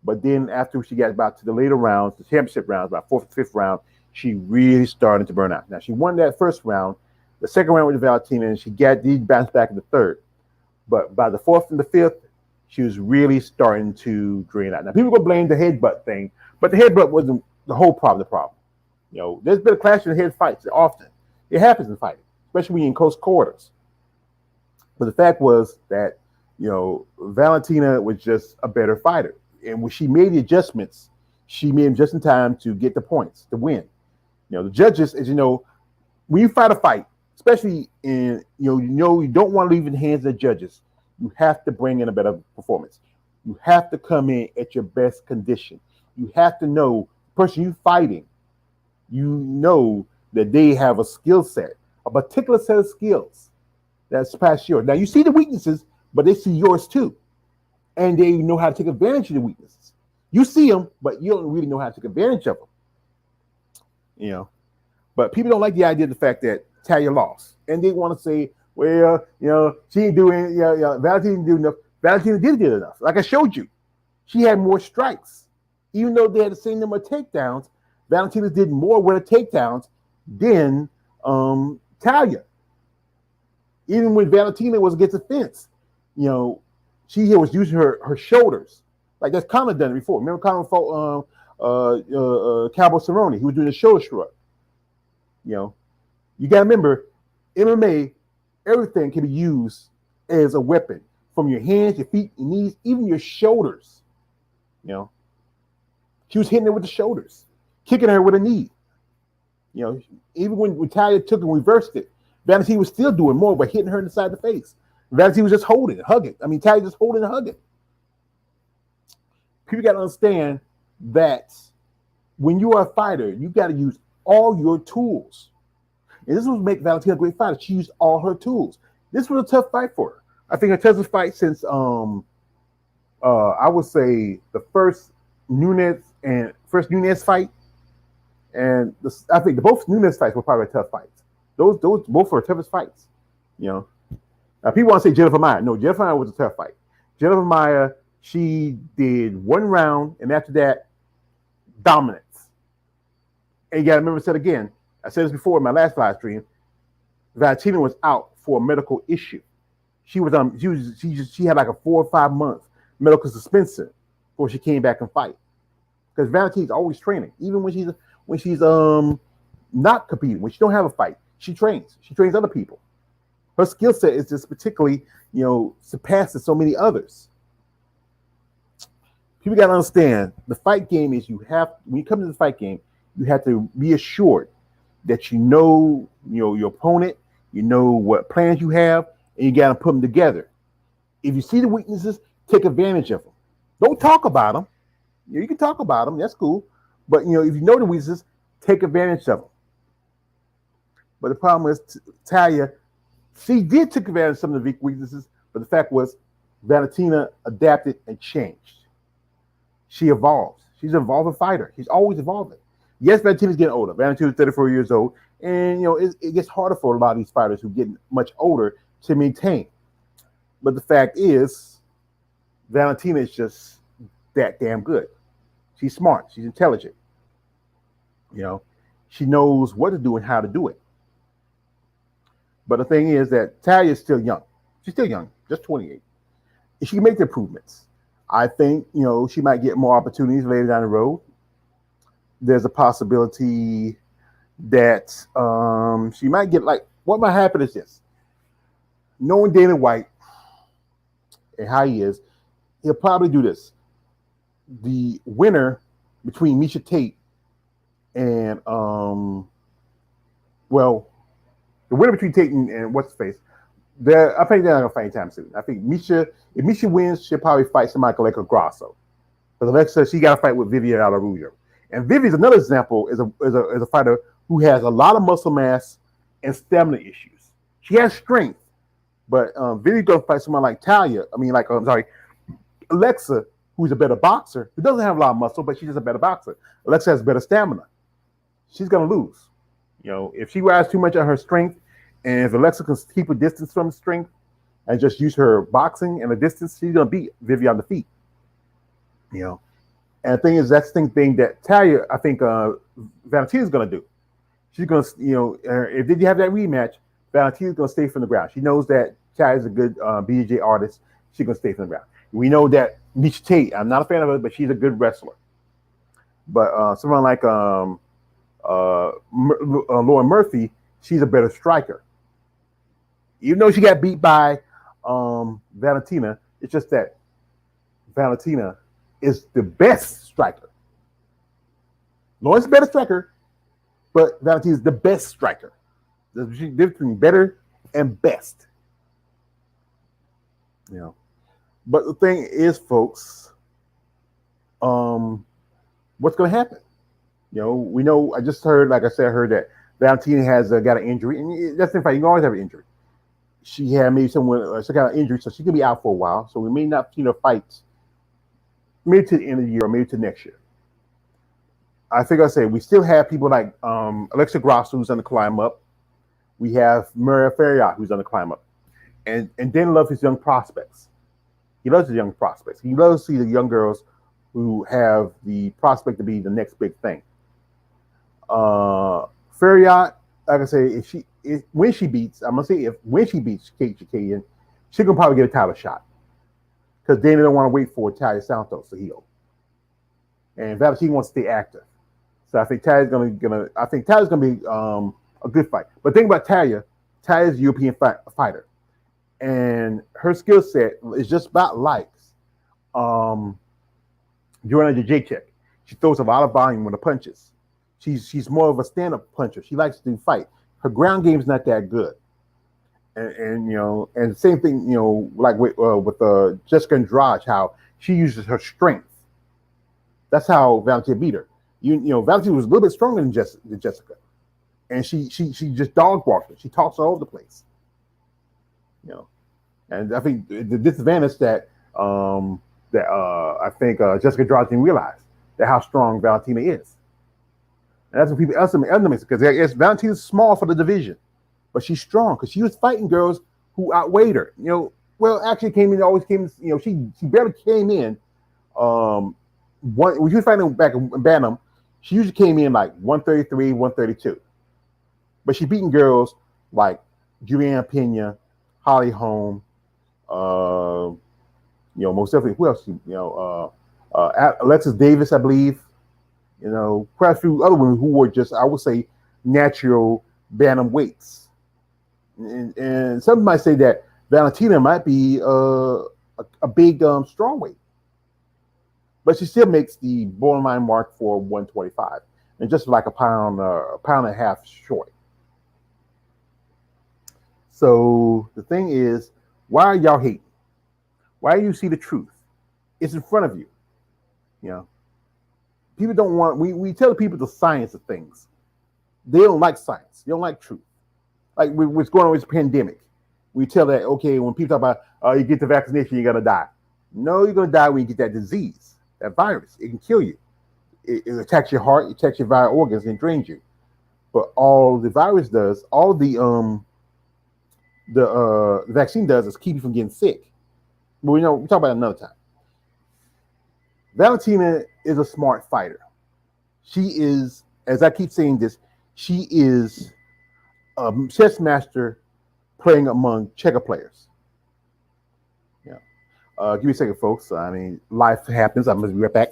but then after she got about to the later rounds, the championship rounds, about fourth, fifth round, she really started to burn out. Now she won that first round. The second round with Valentina, and she bounced back in the third. But by the fourth and the fifth, she was really starting to drain out. Now, people will blame the headbutt thing, but the headbutt wasn't the whole problem. The problem, there's been a clash in head fights often. It happens in fighting, especially when you're in close quarters. But the fact was that, Valentina was just a better fighter. And when she made the adjustments, she made them just in time to get the points, to win. The judges, as you know, when you fight a fight, especially in you don't want to leave in the hands of the judges. You have to bring in a better performance. You have to come in at your best condition. You have to know the person you're fighting. That they have a skill set, a particular set of skills that's past yours. Now you see the weaknesses, but they see yours too, and they know how to take advantage of the weaknesses. You see them, but you don't really know how to take advantage of them. But people don't like the idea of the fact that Talia lost, and they want to say, well, she didn't do it. Valentina didn't do enough. Valentina did enough. Like I showed you, she had more strikes, even though they had the same number of takedowns. Valentina did more with her takedowns than Talia. Even when Valentina was against the fence, she was using her shoulders. Like that's Conor done it before. Remember Conor fought Cowboy Cerrone. He was doing a shoulder shrug. You got to remember, MMA, everything can be used as a weapon. From your hands, your feet, your knees, even your shoulders. She was hitting her with the shoulders, kicking her with a knee. Even when Talia took and reversed it, Valentina was still doing more, but hitting her in the side of the face. Valentina was just holding it, hugging. I mean, Talia just holding and hugging. People got to understand that when you are a fighter, you got to use all your tools. And this was make Valentina a great fighter. She used all her tools. This was a tough fight for her. I think her toughest fight since I would say the first Nunes fight, and I think both Nunes fights were probably tough fights. Those both were her toughest fights. Now people want to say Jennifer Maia. No, Jennifer Maia was a tough fight. Jennifer Maia, she did one round, and after that, dominance. And you got to remember, I said this before in my last live stream. Valentina was out for a medical issue. She had like a 4 or 5 month medical suspension before she came back and fight. Because Valentina's always training, even when she's not competing, when she don't have a fight, she trains. She trains other people. Her skill set is just particularly, surpasses so many others. People got to understand the fight game is when you come to the fight game, you have to be assured that your opponent, you know what plans you have, and you got to put them together. If you see the weaknesses, take advantage of them. Don't talk about them. You can talk about them, that's cool. But if you know the weaknesses, take advantage of them. But the problem is Talia, she did take advantage of some of the weaknesses, but the fact was Valentina adapted and changed. She evolves. She's an evolving fighter. She's always evolving. Yes, Valentina's getting older. Valentina's 34 years old, and it gets harder for a lot of these fighters who get much older to maintain. But the fact is, Valentina is just that damn good. She's smart. She's intelligent. She knows what to do and how to do it. But the thing is that Talia is still young. She's still young, just 28. And she can make the improvements. I think, she might get more opportunities later down the road. There's a possibility that she might get, what might happen is this. Knowing Dana White and how he is, he'll probably do this. The winner between Miesha Tate and, the winner between Tate and what's his face, I think they're not gonna fight anytime soon. I think if Miesha wins, she'll probably fight somebody like Alexa Grasso. Because Alexa, she got to fight with Vivian Araujo. And Vivian's another example is a fighter who has a lot of muscle mass and stamina issues. She has strength, but Vivian's gonna fight someone like Alexa, who's a better boxer, who doesn't have a lot of muscle, but she's just a better boxer. Alexa has better stamina. She's gonna lose. If she relies too much on her strength, and if Alexa can keep a distance from strength and just use her boxing and the distance, she's gonna beat Vivian on the feet. And the thing is, that's the thing that Talia, I think, Valentina's gonna do. She's gonna, if they have that rematch, Valentina's gonna stay from the ground. She knows that Talia's a good BJJ artist. She's gonna stay from the ground. We know that Miesha Tate, I'm not a fan of her, but she's a good wrestler. But someone like Lauren Murphy, she's a better striker. Even though she got beat by Valentina, it's just that Valentina is the best striker. Lauren's the better striker, but Valentina is the best striker. There's a difference between better and best. But the thing is, folks, what's going to happen? We know. I just heard, like I said, I heard that Valentina has got an injury, and that's the fact. You can always have an injury. She had maybe some kind of injury, so she can be out for a while. So we may not see her fights maybe to the end of the year or maybe to next year. I think I say we still have people like Alexa Grasso, who's on the climb up. We have Maria Ferriat, who's on the climb up, and Dan loves his young prospects. He loves his young prospects. He loves to see the young girls who have the prospect to be the next big thing. Ferriat, like I say, when she beats Kate Chookagian, she can probably get a title shot because Dana don't want to wait for Talia Santos to heal, and Valentina wants to stay active. So I think Talia's gonna be a good fight. But think about Talia's a European fighter, and her skill set is just about like Joanna Jędrzejczyk. She throws a lot of volume with the punches. She's more of a stand-up puncher. She likes to fight. Her ground game is not that good, and the same thing, like with Jessica Andrade, how she uses her strength. That's how Valentina beat her. Valentina was a little bit stronger than Jessica, and she just dog walked her. She talks all over the place. And I think the disadvantage that I think Jessica Andrade didn't realize that how strong Valentina is. And that's what people underestimate, because Valentina's small for the division, but she's strong because she was fighting girls who outweighed her. Actually she barely came in. When she was fighting back in Bantam, she usually came in like 133, 132. But she beating girls like Juliana Pena, Holly Holm, uh, most definitely. Who else? Alexis Davis, I believe. Quite a few other women who were just, I would say, natural bantam weights. And some might say that Valentina might be a big strong weight, but she still makes the borderline mark for 125, and just like a pound and a half short. So the thing is, why are y'all hating? Why do you see the truth? It's in front of you. You know, people don't want. We tell people the science of things. They don't like science. They don't like truth. Like what's going on with this pandemic. We tell that, okay, when people talk about you get the vaccination, you're gonna die. No, you're gonna die when you get that disease, that virus. It can kill you. It attacks your heart, it attacks your vital organs, and drains you. But all the virus does, all the vaccine does, is keep you from getting sick. But we talk about it another time. Valentina is a smart fighter. She is, as I keep saying this, she is a chess master playing among checker players. Yeah. Give me a second, folks. I mean, life happens. I'm going to be right back.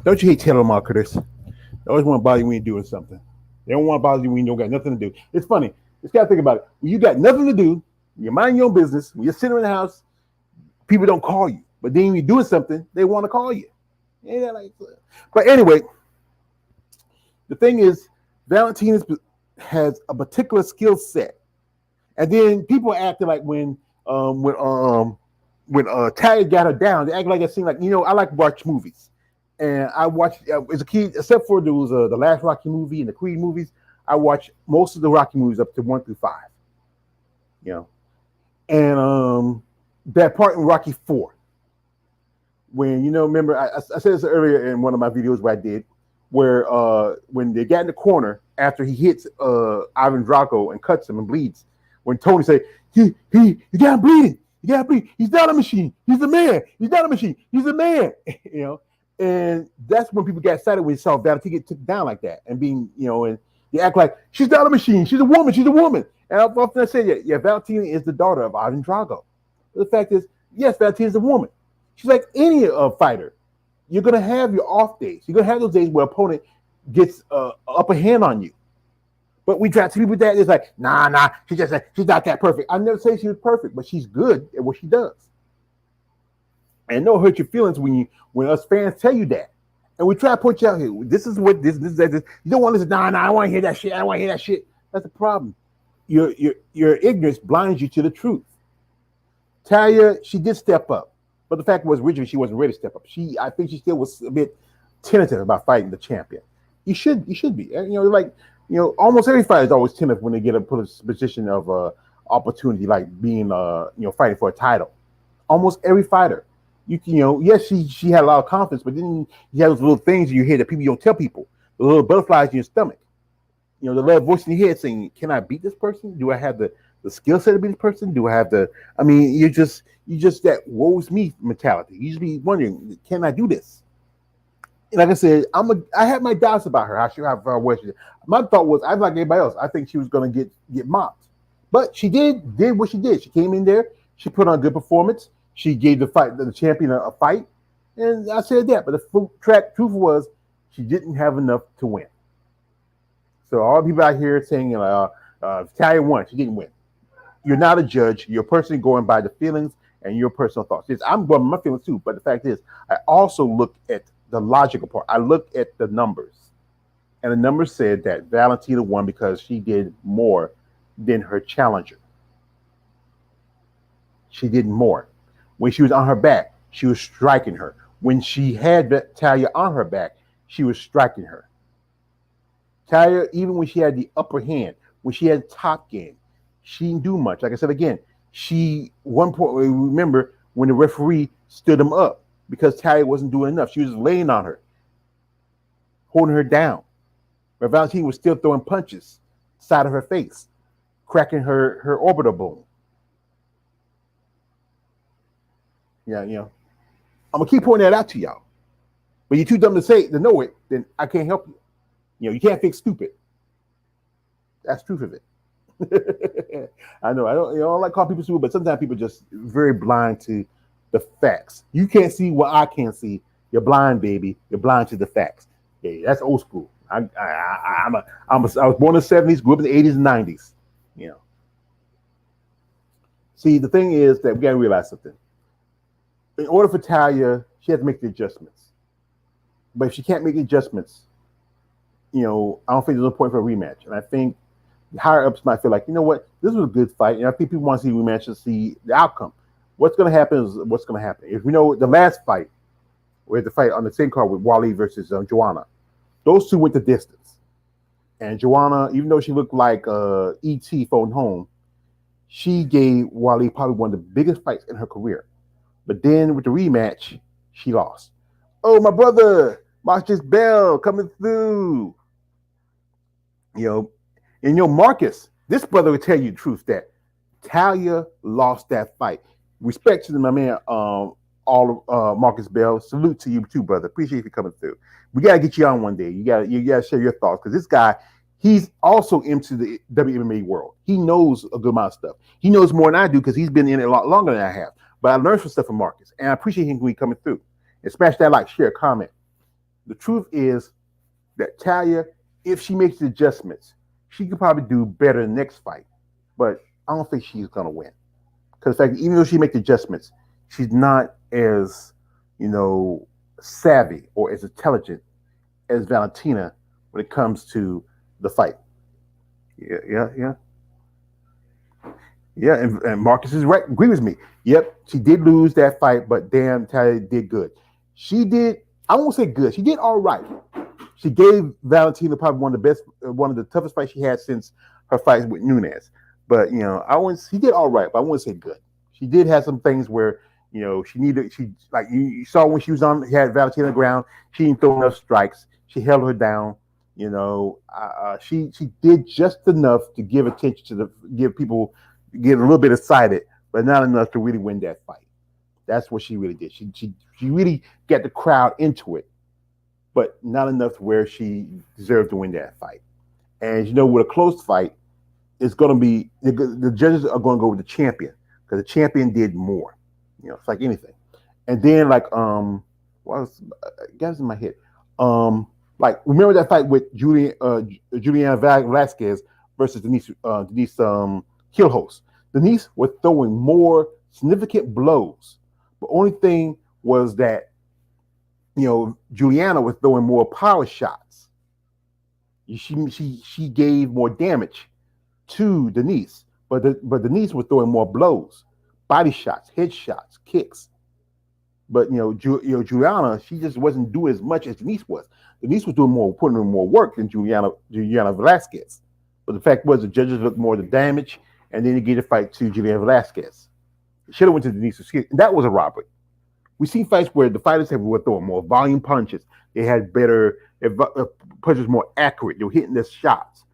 Don't you hate telemarketers? They always want to bother you when you're doing something. They don't want to bother you when you don't got nothing to do. It's funny. Just gotta think about it. When you got nothing to do, you're minding your own business. When you're sitting in the house, people don't call you. But then when you're doing something, they want to call you. Yeah, but anyway, the thing is, Valentina has a particular skill set, and then people acting like when Talia got her down, they act like it seemed like I like to watch movies. And I watched as a kid, except for there was the last Rocky movie and the Creed movies. I watched most of the Rocky movies up to 1 through 5. And that part in Rocky 4, when remember I said this earlier in one of my videos where I did, where when they got in the corner after he hits Ivan Drago and cuts him and bleeds, when Tony said you got him bleeding, you got him bleeding. He's not a machine. He's a man. He's not a machine. He's a man. And that's when people got excited when they saw Valentina get took down like that, and being, and they act like she's not a machine, she's a woman, she's a woman. And I've often said, yeah, Valentina is the daughter of Ivan Drago. But the fact is, yes, Valentina is a woman. She's like any fighter. You're gonna have your off days. You're gonna have those days where opponent gets upper hand on you. But we try to people that is like, nah, she's not that perfect. I never say she was perfect, but she's good at what she does. And no hurt your feelings when us fans tell you that. And we try to put you out here. This is what this. You don't want to listen. Nah, I want to hear that shit. I want to hear that shit. That's the problem. Your ignorance blinds you to the truth. Talia, she did step up, but the fact was originally she wasn't ready to step up. I think she still was a bit tentative about fighting the champion. You should be. Almost every fighter is always tentative when they get put in a position of opportunity, like being fighting for a title. Almost every fighter. Yes, she had a lot of confidence, but then you have those little things in your head that people don't tell people. The little butterflies in your stomach. The little voice in your head saying, "Can I beat this person? Do I have the skill set to beat this person? Do I have the?" I mean, you just that woe's me mentality. You just be wondering, can I do this? And like I said, I had my doubts about her. How was she? My thought was, I'm like everybody else. I think she was going to get mopped, but she did what she did. She came in there. She put on a good performance. She gave the champion a fight, and I said that. But the truth was, she didn't have enough to win. So all the people out here saying, Talia won, she didn't win. You're not a judge. You're a person going by the feelings and your personal thoughts. Yes, I'm going by my feelings too. But the fact is, I also look at the logical part. I look at the numbers, and the numbers said that Valentina won because she did more than her challenger. She did more. When she was on her back, she was striking her. When she had Talia on her back, she was striking her. Talia, even when she had the upper hand, when she had top game, she didn't do much. Like I said again, she one point remember when the referee stood him up because Talia wasn't doing enough. She was laying on her, holding her down. But Valentina was still throwing punches side of her face, cracking her orbital bone. Yeah, I'm gonna keep pointing that out to y'all. But you're too dumb to know it, then I can't help you. You can't fix stupid. That's the truth of it. I know I don't like calling people stupid, but sometimes people just very blind to the facts. You can't see what I can't see. You're blind, baby. You're blind to the facts. Yeah, that's old school. I was born in the 70s, grew up in the 80s and 90s. See, the thing is that we gotta realize something. In order for Talia, she has to make the adjustments. But if she can't make the adjustments, I don't think there's no point for a rematch. And I think the higher ups might feel like, you know what, this was a good fight. And I think people want to see a rematch to see the outcome. What's going to happen is what's going to happen. If we know the last fight, we had the fight on the same card with Wally versus Joanna. Those two went the distance. And Joanna, even though she looked like E.T. phone home, she gave Wally probably one of the biggest fights in her career. But then with the rematch, she lost. Oh, my brother, Marcus Bell coming through. Marcus, this brother will tell you the truth that Talia lost that fight. Respect to my man, Marcus Bell. Salute to you too, brother. Appreciate you coming through. We gotta get you on one day. You gotta share your thoughts because this guy, he's also into the WMMA world. He knows a good amount of stuff. He knows more than I do because he's been in it a lot longer than I have. But I learned some stuff from Marcus, and I appreciate him coming through. And smash that like, share, comment. The truth is that Talia, if she makes the adjustments, she could probably do better in the next fight. But I don't think she's gonna win. Because in fact, even though she makes adjustments, she's not as, savvy or as intelligent as Valentina when it comes to the fight. Yeah. And Marcus is right. Agree with me. Yep, she did lose that fight, but damn, Talia did good. She did. I won't say good. She did all right. She gave Valentina probably one of the toughest fights she had since her fights with Nunes. But she did all right, but I wouldn't say good. She did have some things where you saw when she was had Valentina on the ground, she didn't throw enough strikes. She held her down. She did just enough to give attention to give people get a little bit excited, but not enough to really win that fight. That's what she really did. She really got the crowd into it, but not enough to where she deserved to win that fight. And with a close fight, it's going to be the judges are going to go with the champion because the champion did more. It's like anything. And then what was guys in my head? Remember that fight with Juliana Velasquez versus Denise Hillhouse. Denise was throwing more significant blows. The only thing was that, Juliana was throwing more power shots. She gave more damage to Denise, but Denise was throwing more blows, body shots, head shots, kicks. But Juliana, she just wasn't doing as much as Denise was. Denise was putting in more work than Juliana Velasquez. But the fact was, the judges looked more at the damage, and then they gave the fight to Juliana Velasquez. Should have went to Denise. That was a robbery. We've seen fights where the fighters were throwing more volume punches. They had better punches, more accurate. They were hitting their shots.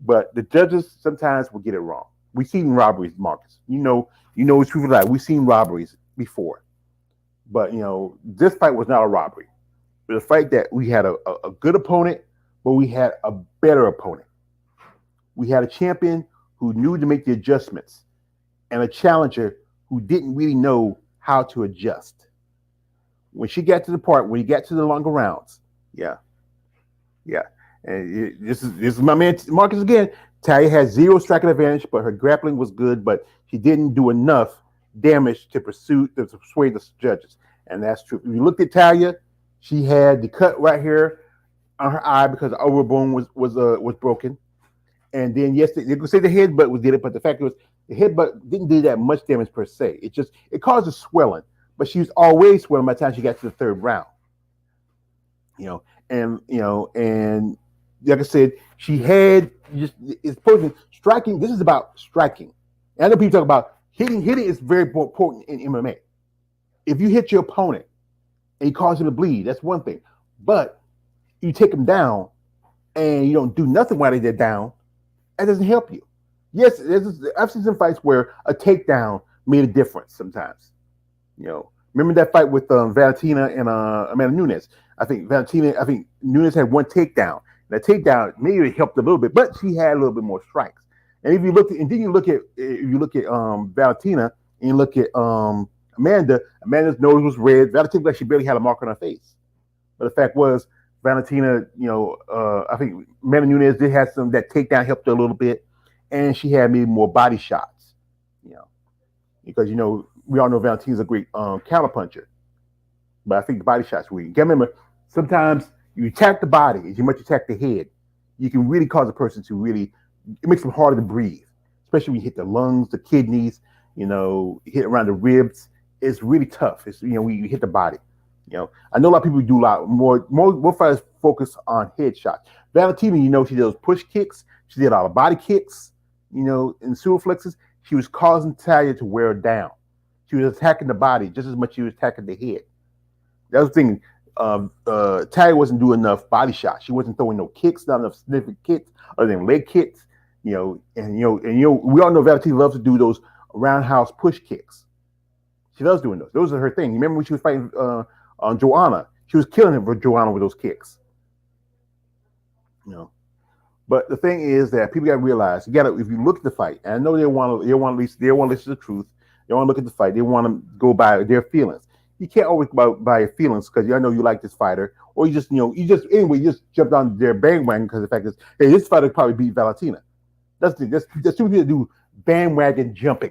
But the judges sometimes will get it wrong. We've seen robberies, Marcus. It's truth like we've seen robberies before. But this fight was not a robbery. It was a fight that we had a good opponent, but we had a better opponent. We had a champion who knew to make the adjustments, and a challenger who didn't really know how to adjust. When he got to the longer rounds, yeah. And this is my man Marcus again. Talia had 0 striking advantage, but her grappling was good, but she didn't do enough damage to persuade the judges, and that's true. If you looked at Talia, she had the cut right here on her eye because the overbone was broken. And then yes, they could say the headbutt did it, but the fact was the headbutt didn't do that much damage per se. It caused a swelling, but she was always sweating by the time she got to the third round. And like I said, she had just it's person striking. This is about striking. And I know people talk about hitting. Hitting is very important in MMA. If you hit your opponent and you cause him to bleed, that's one thing. But you take him down and you don't do nothing while they're down, that doesn't help you. Yes, I've seen some fights where a takedown made a difference sometimes. Remember that fight with Valentina and Amanda Nunes? I think Nunes had one takedown. That takedown maybe helped a little bit, but she had a little bit more strikes. And if you look at Valentina and you look at Amanda's nose was red. Valentina like she barely had a mark on her face. But the fact was, Valentina, I think Amanda Nunes did have some that takedown helped her a little bit, and she had maybe more body shots. Because we all know Valentina's a great counter puncher, but I think the body shots were weak. You gotta remember, sometimes you attack the body as much as you attack the head, you can really cause a person to really, it makes them harder to breathe, especially when you hit the lungs, the kidneys, hit around the ribs. It's really tough. It's when you hit the body. I know a lot of people do a lot more fighters focus on headshots. Valentina, she did those push kicks. She did a lot of body kicks, and superflexes. She was causing Talia to wear her down. She was attacking the body just as much as she was attacking the head. That was the thing. Talia wasn't doing enough body shots. She wasn't throwing no kicks, not enough significant kicks, other than leg kicks. We all know Valentina loves to do those roundhouse push kicks. She loves doing those. Those are her thing. You remember when she was fighting on Joanna? She was killing him for Joanna with those kicks. But the thing is that people got to realize, if you look at the fight, and I know they want to listen to the truth. They want to look at the fight. They want to go by their feelings. You can't always go by your feelings because I know you like this fighter, or you just jumped on their bandwagon because the fact is, hey, this fighter probably beat Valentina. That's two people that do bandwagon jumping.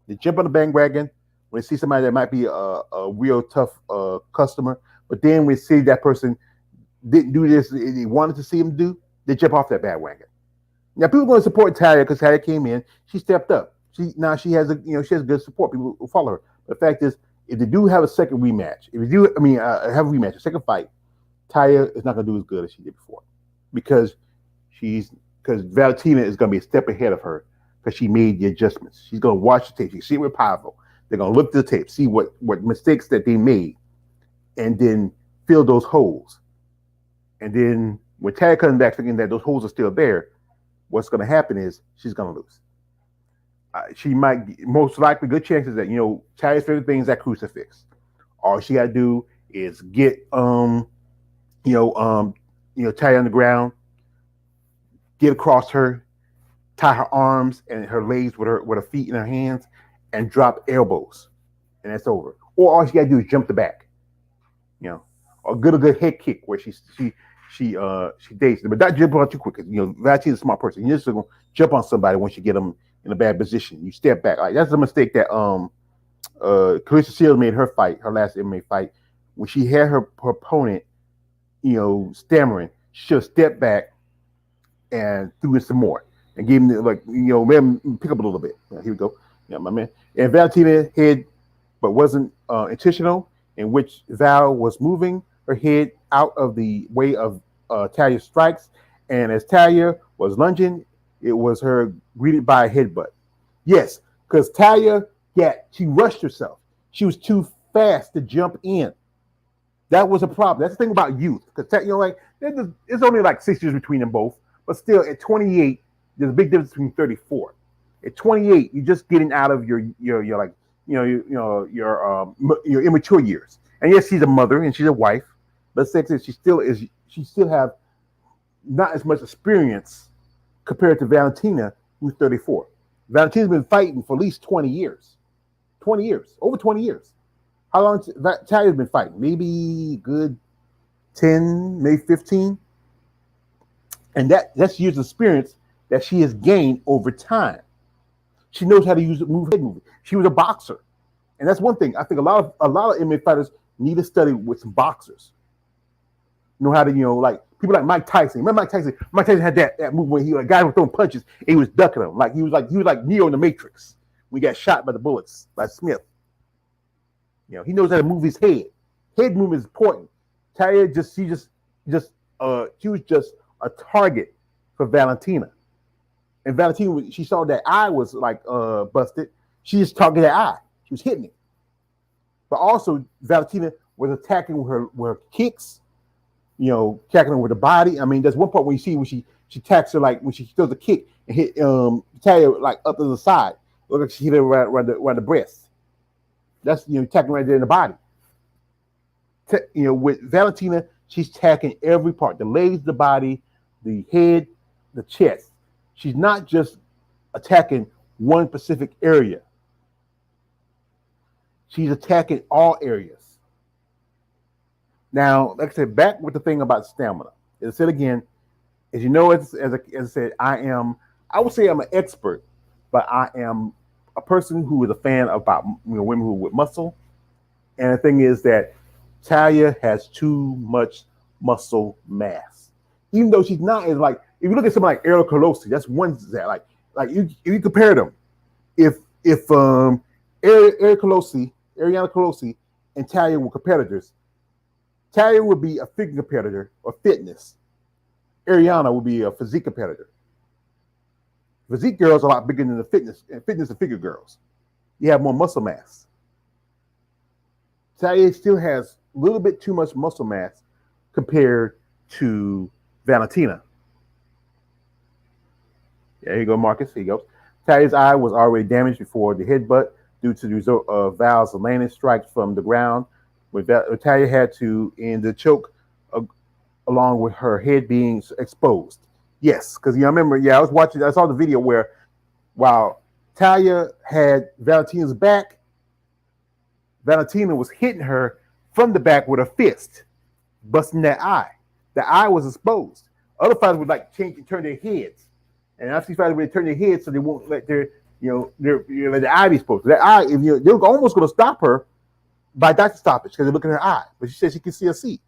They jump on the bandwagon when they see somebody that might be a real tough customer, but then we see that person didn't do this they wanted to see him do, they jump off that bandwagon. Now people are going to support Talia because Talia came in, she stepped up. She has good support. People will follow her. But the fact is, if they do have a second rematch, have a rematch, a second fight, Talia is not going to do as good as she did before, because Valentina is going to be a step ahead of her because she made the adjustments. She's going to watch the tape. She see we're powerful. They're going to look at the tape, see what mistakes that they made, and then fill those holes. And then when Talia comes back thinking that those holes are still there, what's going to happen is she's going to lose. She might, most likely, good chances that Talia's favorite thing is that crucifix. All she got to do is get Talia on the ground, get across her, tie her arms and her legs with her feet in her hands, and drop elbows, and that's over. Or all she got to do is jump the back, or a good head kick where she dates them, but not jump on too quick. Valentina's a smart person. You're just gonna jump on somebody once you get them in a bad position. You step back. Like that's a mistake that Claressa Shields made her last MMA fight, when she had her opponent, stammering. She should have stepped back and threw in some more and gave him let him pick up a little bit. Here we go. My man. And Valentina head, but wasn't intentional, in which Val was moving her head out of the way of Talia's strikes, and as Talia was lunging, it was her greeted by a headbutt. Yes, because Talia, she rushed herself. She was too fast to jump in. That was a problem. That's the thing about youth, because it's only like 6 years between them both, but still at 28, there's a big difference between 34. At 28, you're just getting out of your immature years. And yes, she's a mother and she's a wife, but she still have not as much experience compared to Valentina, who's 34. Valentina's been fighting for at least 20 years. Over 20 years. How long Talia's been fighting? Maybe good 10, maybe 15. And that's years of experience that she has gained over time. She knows how to use head movement. She was a boxer. And that's one thing. I think a lot of MMA fighters need to study with some boxers. Know how to, like people like Mike Tyson. Remember Mike Tyson? Mike Tyson had that move where guys were throwing punches and he was ducking them. He was like Neo in the Matrix when he got shot by the bullets by Smith. He knows how to move his head. Head movement is important. Talia she was just a target for Valentina. And Valentina, she saw that eye was like busted. She just targeted that eye. She was hitting it. But also Valentina was attacking with her kicks, attacking her with the body. I mean, there's one part when you see when she attacks her, like when she throws a kick and hit Talia like up to the side. Look like she hit her around the breast. That's attacking right there in the body. With Valentina, she's attacking every part: the legs, the body, the head, the chest. She's not just attacking one specific area. She's attacking all areas. Now, like I said, back with the thing about stamina. As I said again, as you know, as I said, I would say I'm an expert, but I am a person who is a fan about women who with muscle. And the thing is that Talia has too much muscle mass. Even though she's not as like, if you look at somebody like Ariel Colosi, that's one that like you compare them. If Ariana Colosi and Talia were competitors, Talia would be a figure competitor or fitness. Ariana would be a physique competitor. Physique girls are a lot bigger than the fitness and figure girls. You have more muscle mass. Talia still has a little bit too much muscle mass compared to Valentina. Yeah, here you go, Marcus. Here you go. Talia's eye was already damaged before the headbutt due to the result of Val's landing strikes from the ground. Talia had to end the choke along with her head being exposed. Yes, because I remember, I saw the video where while Talia had Valentina's back, Valentina was hitting her from the back with a fist, busting that eye. The eye was exposed. Other fighters would like change and turn their heads. And I've seen fighters would turn their heads so they won't let let the eye be exposed. That eye, they're almost going to stop her by doctor stoppage because they're looking at her eye. But she says she can still see.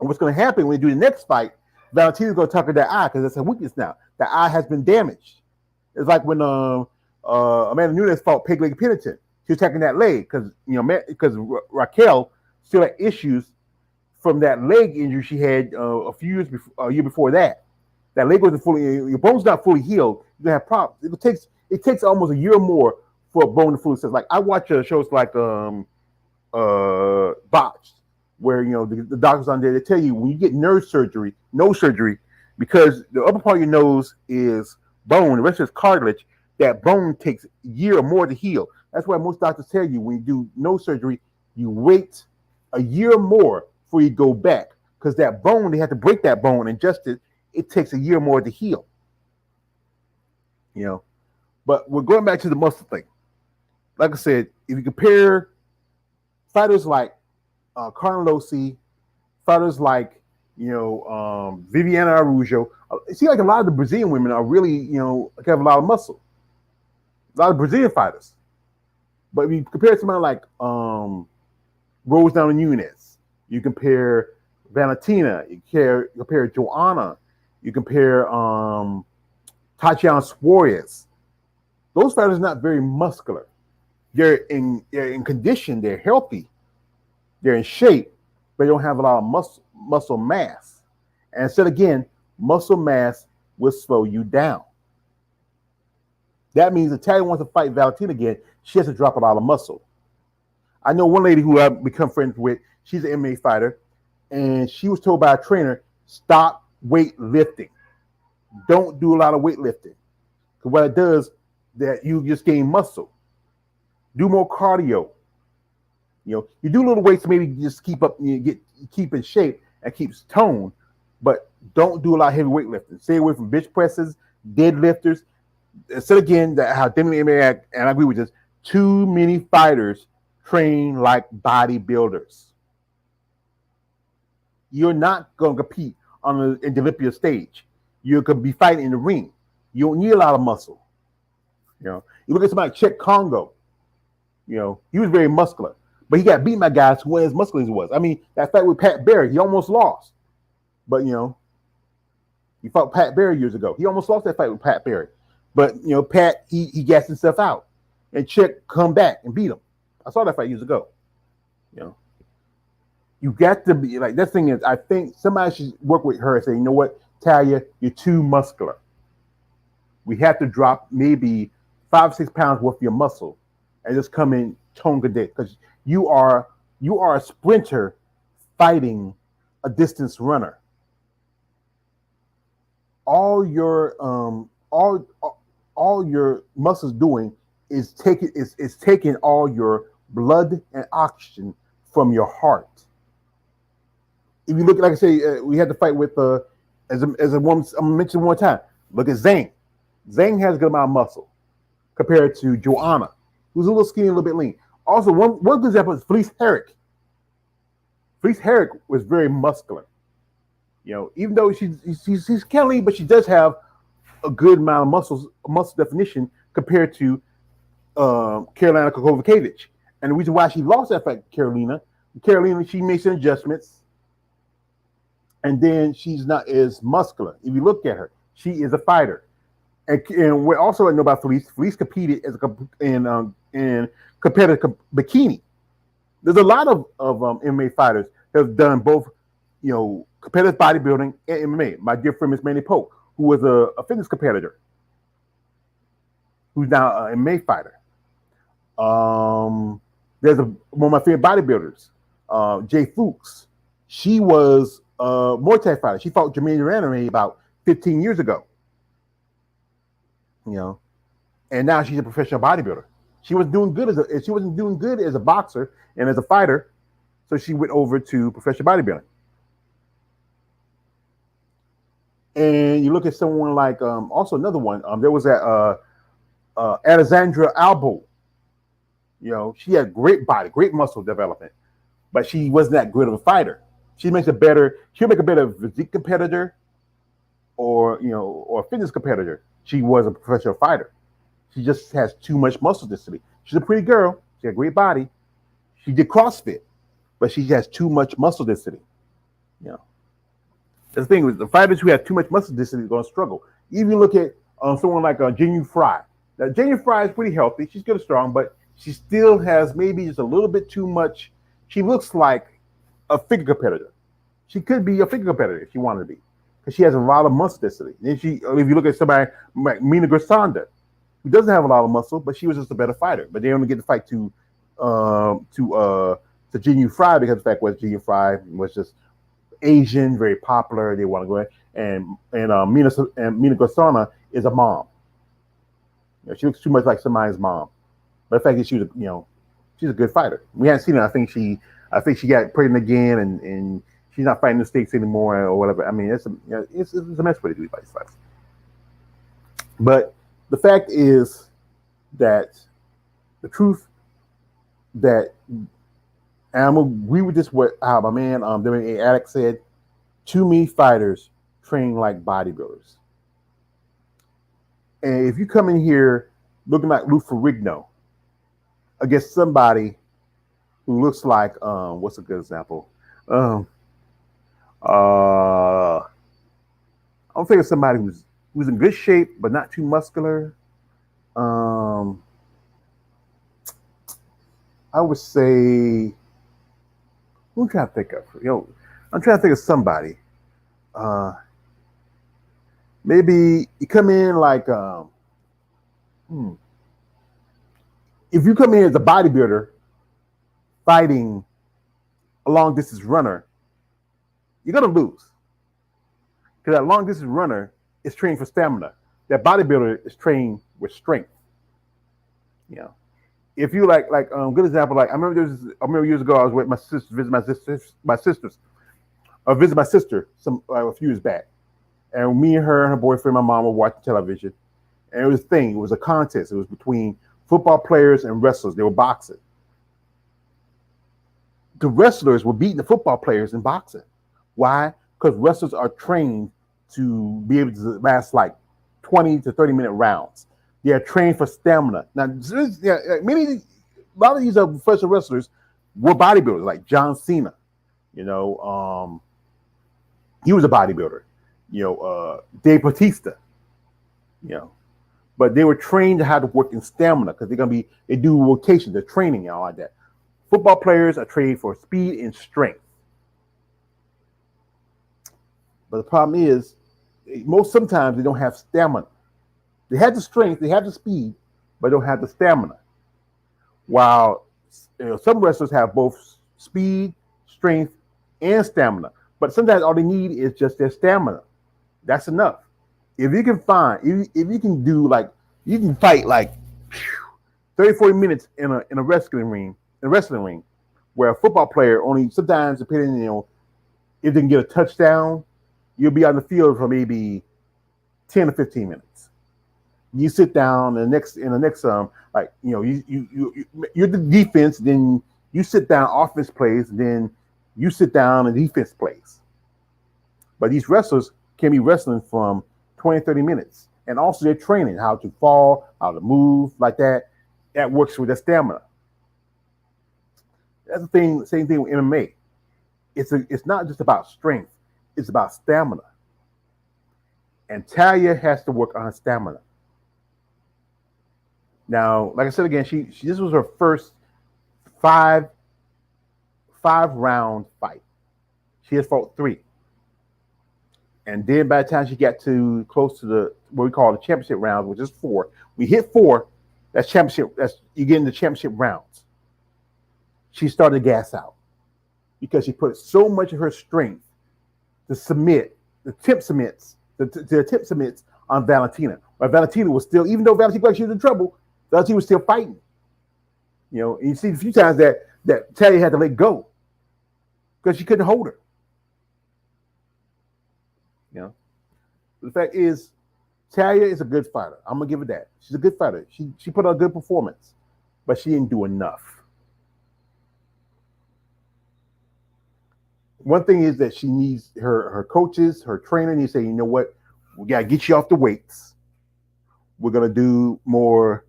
And what's going to happen when they do the next fight, Valentina's going to target that eye because that's a weakness now. The eye has been damaged. It's like when Amanda Nunes fought Peg Leg Pennington. She was attacking that leg because Raquel still had issues from that leg injury she had a year before that. That leg wasn't fully, your bone's not fully healed. You're gonna have problems. It takes almost a year or more for a bone to fully set. Like I watch shows like Botched, where the doctors on there, they tell you when you get nose surgery, because the upper part of your nose is bone, the rest is cartilage. That bone takes a year or more to heal. That's why most doctors tell you when you do nose surgery, you wait a year or more before you go back, because that bone, they have to break that bone and adjust it. It takes a year more to heal. But we're going back to the muscle thing. Like I said, if you compare fighters like Carnelossi, fighters like Viviana Araújo, it seems like a lot of the Brazilian women are really have a lot of muscle. A lot of Brazilian fighters. But if you compare somebody like Rose Namajunas, you compare Valentina, you compare Joanna, you compare Tatiana Suarez. Those fighters are not very muscular. They're in condition. They're healthy. They're in shape, but they don't have a lot of muscle mass. And instead, again, muscle mass will slow you down. That means if Talia wants to fight Valentina again, she has to drop a lot of muscle. I know one lady who I've become friends with. She's an MMA fighter, and she was told by a trainer, stop weightlifting. Don't do a lot of weightlifting. Because what it does, that you just gain muscle. Do more cardio. You do little weights to maybe just keep in shape and keeps tone, but don't do a lot of heavy weightlifting. Stay away from bench presses, deadlifters. Instead, again, how MMA, and I agree with this, too many fighters train like bodybuilders. You're not going to compete in the Olympia stage. You're going to be fighting in the ring. You don't need a lot of muscle. You look at somebody like Chet Congo. He was very muscular, but he got beaten by guys who weren't as muscular as he was. I mean, that fight with Pat Barry, he almost lost. But, he fought Pat Barry years ago. He almost lost that fight with Pat Barry. But, Pat, he gassed himself out. And Chet come back and beat him. I saw that fight years ago. You know, you got to be like that thing is. I think somebody should work with her and say, you know what, Talia, you're too muscular. We have to drop maybe 5 or 6 pounds worth of your muscle and just come in tone cadet because you are a sprinter fighting a distance runner. All your muscles doing is taking all your blood and oxygen from your heart. If you look, like I say, we had to fight with as a woman. I'm mentioned one time. Look at Zane. Zane has a good amount of muscle compared to Joanna, who's a little skinny, a little bit lean. Also, one good example is Felice Herrick. Felice Herrick was very muscular. Even though she's kind of lean, but she does have a good amount of muscle definition compared to Carolina Kovacevic. And the reason why she lost that fight, Carolina, she made some adjustments, and then she's not as muscular. If you look at her, she is a fighter. And we also know about Felice. Felice competed in competitive bikini. There's a lot of MMA fighters that have done both, competitive bodybuilding and MMA. My dear friend Miss Manny Pope, who was a fitness competitor, who's now an MMA fighter. There's one of my favorite bodybuilders, Jay Fuchs. She was a Muay Thai fighter. She fought Jermaine Duran about 15 years ago. And now she's a professional bodybuilder. She wasn't doing good as a boxer and as a fighter, so she went over to professional bodybuilding. And you look at someone like also another one. There was that Alexandra Albo. She had great body, great muscle development, but she wasn't that good of a fighter. She'll make a better physique competitor, or a fitness competitor. She was a professional fighter. She just has too much muscle density. She's a pretty girl. She had a great body. She did CrossFit, but she has too much muscle density. The thing is, the fighters who have too much muscle density are going to struggle. Even look at someone like Jinh Yu Frey. Now, Jinh Yu Frey is pretty healthy. She's good and strong, but she still has maybe just a little bit too much. She looks like a figure competitor. She could be a figure competitor if she wanted to be, because she has a lot of muscle density. And if you look at somebody like Mina Grisanda, who doesn't have a lot of muscle, but she was just a better fighter. But they only get to fight to Jinh Yu Frey because the fact was Jinh Yu Frey was just Asian, very popular. They want to go ahead and Mina Grisanda is a mom. She looks too much like somebody's mom. But the fact that she's a good fighter. We haven't seen her. I think she got pregnant again, and she's not fighting the States anymore or whatever. I mean, it's a mess way to do these fights. But the fact is that the truth that, and I'm gonna agree with this, how my man WWE Alex said, too many fighters train like bodybuilders. And if you come in here looking like Lou Ferrigno against somebody who looks like what's a good example? I'm thinking of somebody who's in good shape but not too muscular. I would say, who I'm trying to think of? I'm trying to think of somebody. Maybe you come in like, if you come in as a bodybuilder fighting a long distance runner, you're gonna lose, because that long distance runner is trained for stamina. That bodybuilder is trained with strength. If you like good example, like I remember years ago I was with my sister, visit my sister a few years back, and me and her boyfriend, my mom were watching television, and it was a contest. It was between football players and wrestlers. They were boxing. The wrestlers were beating the football players in boxing. Why? Because wrestlers are trained to be able to last like 20 to 30-minute rounds. They are trained for stamina. Now, a lot of these professional wrestlers were bodybuilders, like John Cena. He was a bodybuilder. Dave Bautista. But they were trained how to work in stamina, because they do rotation, they're training and all like that. Football players are trained for speed and strength. But the problem is, sometimes they don't have stamina. They have the strength, they have the speed, but don't have the stamina. While some wrestlers have both speed, strength, and stamina. But sometimes all they need is just their stamina. That's enough. If you can if you can do like, you can fight like 30, 40 minutes in a wrestling ring, where a football player only sometimes, depending, if they can get a touchdown, you'll be on the field for maybe 10 to 15 minutes. You sit down in the next like, you're the defense, then you sit down, offense plays, then you sit down and defense plays. But these wrestlers can be wrestling from 20, 30 minutes. And also they're training how to fall, how to move like that. That works with their stamina. That's the thing, same thing with MMA. It's not just about strength, it's about stamina. And Talia has to work on her stamina. Now, like I said again, she this was her first five round fight. She has fought 3. And then by the time she got to close to the what we call the championship rounds, which is 4, we hit 4. That's championship. That's you get into championship rounds. She started to gas out because she put so much of her strength to submit the tip submits on Valentina. But Valentina was still, even though Valentina was in trouble, Valentina was still fighting. And you see a few times that Talia had to let go because she couldn't hold her. The fact is, Talia is a good fighter. I'm gonna give her that. She's a good fighter. She put on a good performance, but she didn't do enough. One thing is that she needs her coaches, her trainer needs to say, you know what, we gotta get you off the weights. We're gonna do more,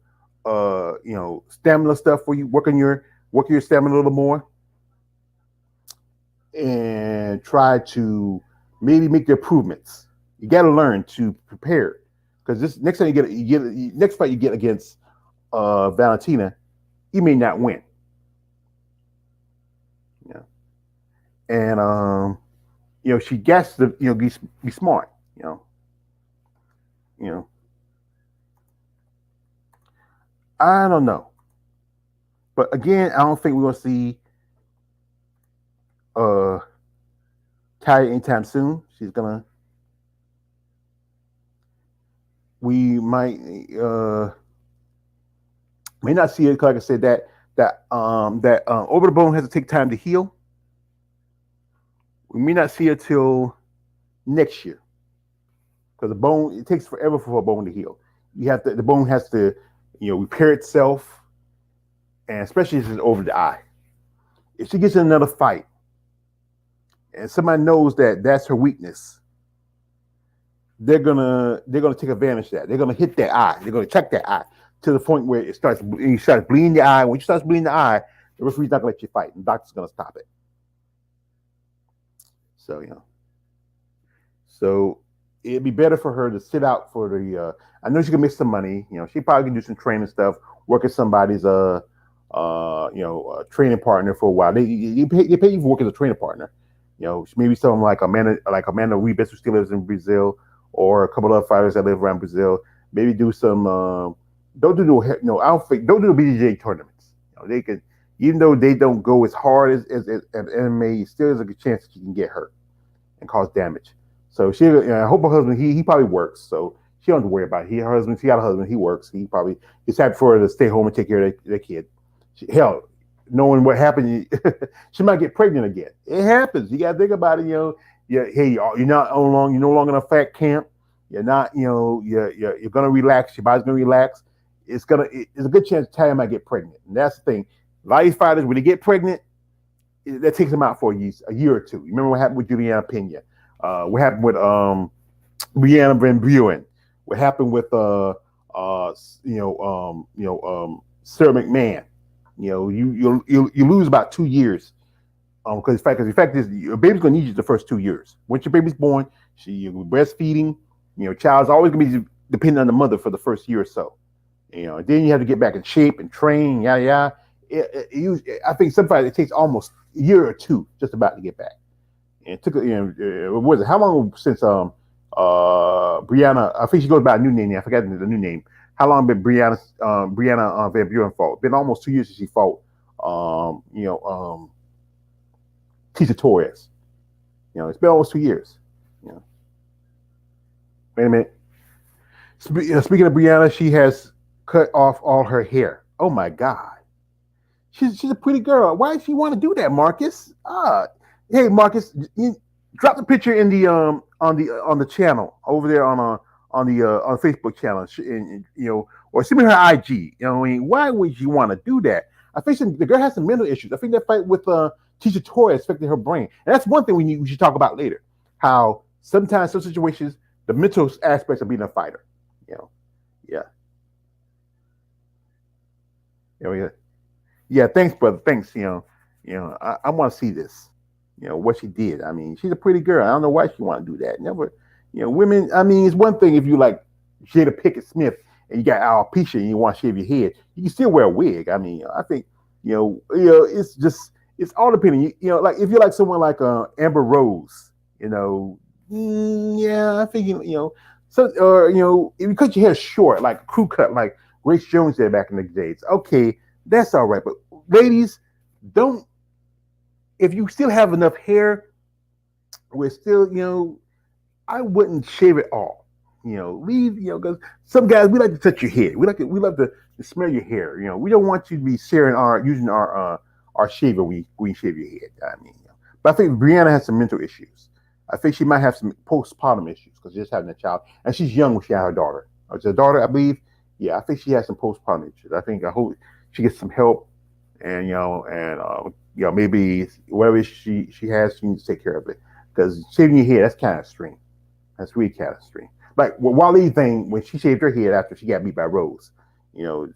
stamina stuff for you. Work your stamina a little more, and try to maybe make the improvements. You got to learn to prepare, because this next time next fight you get against Valentina, you may not win. And she gets to be smart. I don't know, but again, I don't think we're gonna see Talia anytime soon. We may not see it, like I said, that over the bone has to take time to heal. We may not see it till next year, because it takes forever for a bone to heal. The bone has to repair itself, and especially if it's over the eye. If she gets in another fight and somebody knows that that's her weakness, they're gonna take advantage of that. They're gonna hit that eye. They're gonna check that eye to the point where you start bleeding the eye. When you start bleeding the eye, the referee's not gonna let you fight, and the doctor's gonna stop it. So it'd be better for her to sit out for the. I know she can make some money. She probably can do some training stuff, work at somebody's training partner for a while. They pay you for work as a training partner. Maybe someone like Amanda Ribas, who still lives in Brazil, or a couple of other fighters that live around Brazil. Maybe do some. Don't do the BJJ tournaments. They could, even though they don't go as hard as MMA, still is a good chance that you can get hurt and cause damage. So I hope her husband, he probably works, so she don't have to worry about it. She got a husband, he works. He's happy for her to stay home and take care of their kid. Hell, knowing what happened, she might get pregnant again. It happens. You got to think about it. You're no longer in a fat camp. You're not. You're gonna relax. Your body's gonna relax. It's a good chance Talia might get pregnant, and that's the thing. A lot of these fighters, when they get pregnant, that takes them out for a year or two. You remember what happened with Juliana Pena? What happened with Brianna Van Buren? What happened with Sarah McMahon? You lose about 2 years, because the fact is your baby's gonna need you the first 2 years. Once your baby's born, you're breastfeeding. Child's always gonna be dependent on the mother for the first year or so. Then you have to get back in shape and train. I think sometimes it takes almost a year or two just about to get back. And it took, what was it? How long since Brianna? I think she goes by a new name. I forgot the new name. How long been Brianna Van Buren fought? Been almost 2 years since she fought. Tisha Torres. It's been almost 2 years. You know, wait a minute. Speaking of Brianna, she has cut off all her hair. Oh my God. She's a pretty girl. Why does she want to do that, Marcus? Hey Marcus, drop the picture in the on the channel over there on the Facebook channel, and, or send me her IG. Why would you want to do that? I think the girl has some mental issues. I think that fight with Tisha Torres affected her brain, and that's one thing we should talk about later. How sometimes some situations, the mental aspects of being a fighter. Yeah. Yeah. Yeah, thanks, brother. Thanks. I want to see this. What she did. I mean, she's a pretty girl. I don't know why she want to do that. Never, women. I mean, it's one thing if you like Jada Pickett Smith and you got alopecia and you want to shave your head, you can still wear a wig. I mean, I think it's all depending. Like if you like someone like Amber Rose, yeah, I think so. Or if you cut your hair short, like crew cut, like Grace Jones did back in the days. Okay, that's all right. But ladies, don't. If you still have enough hair, we're still, I wouldn't shave it all. Leave, because some guys we like to touch your head. We love to smell your hair. We don't want you to be using our shaver when we shave your head. I mean, but I think Brianna has some mental issues. I think she might have some postpartum issues because she's just having a child, and she's young when she had her daughter. It's a daughter, I believe. Yeah, I think she has some postpartum issues. I hope she gets some help, and maybe whatever she has, she needs to take care of it. Because shaving your head, that's kind of extreme. That's really kind of extreme. Like Wale thing, when she shaved her head after she got beat by Rose, I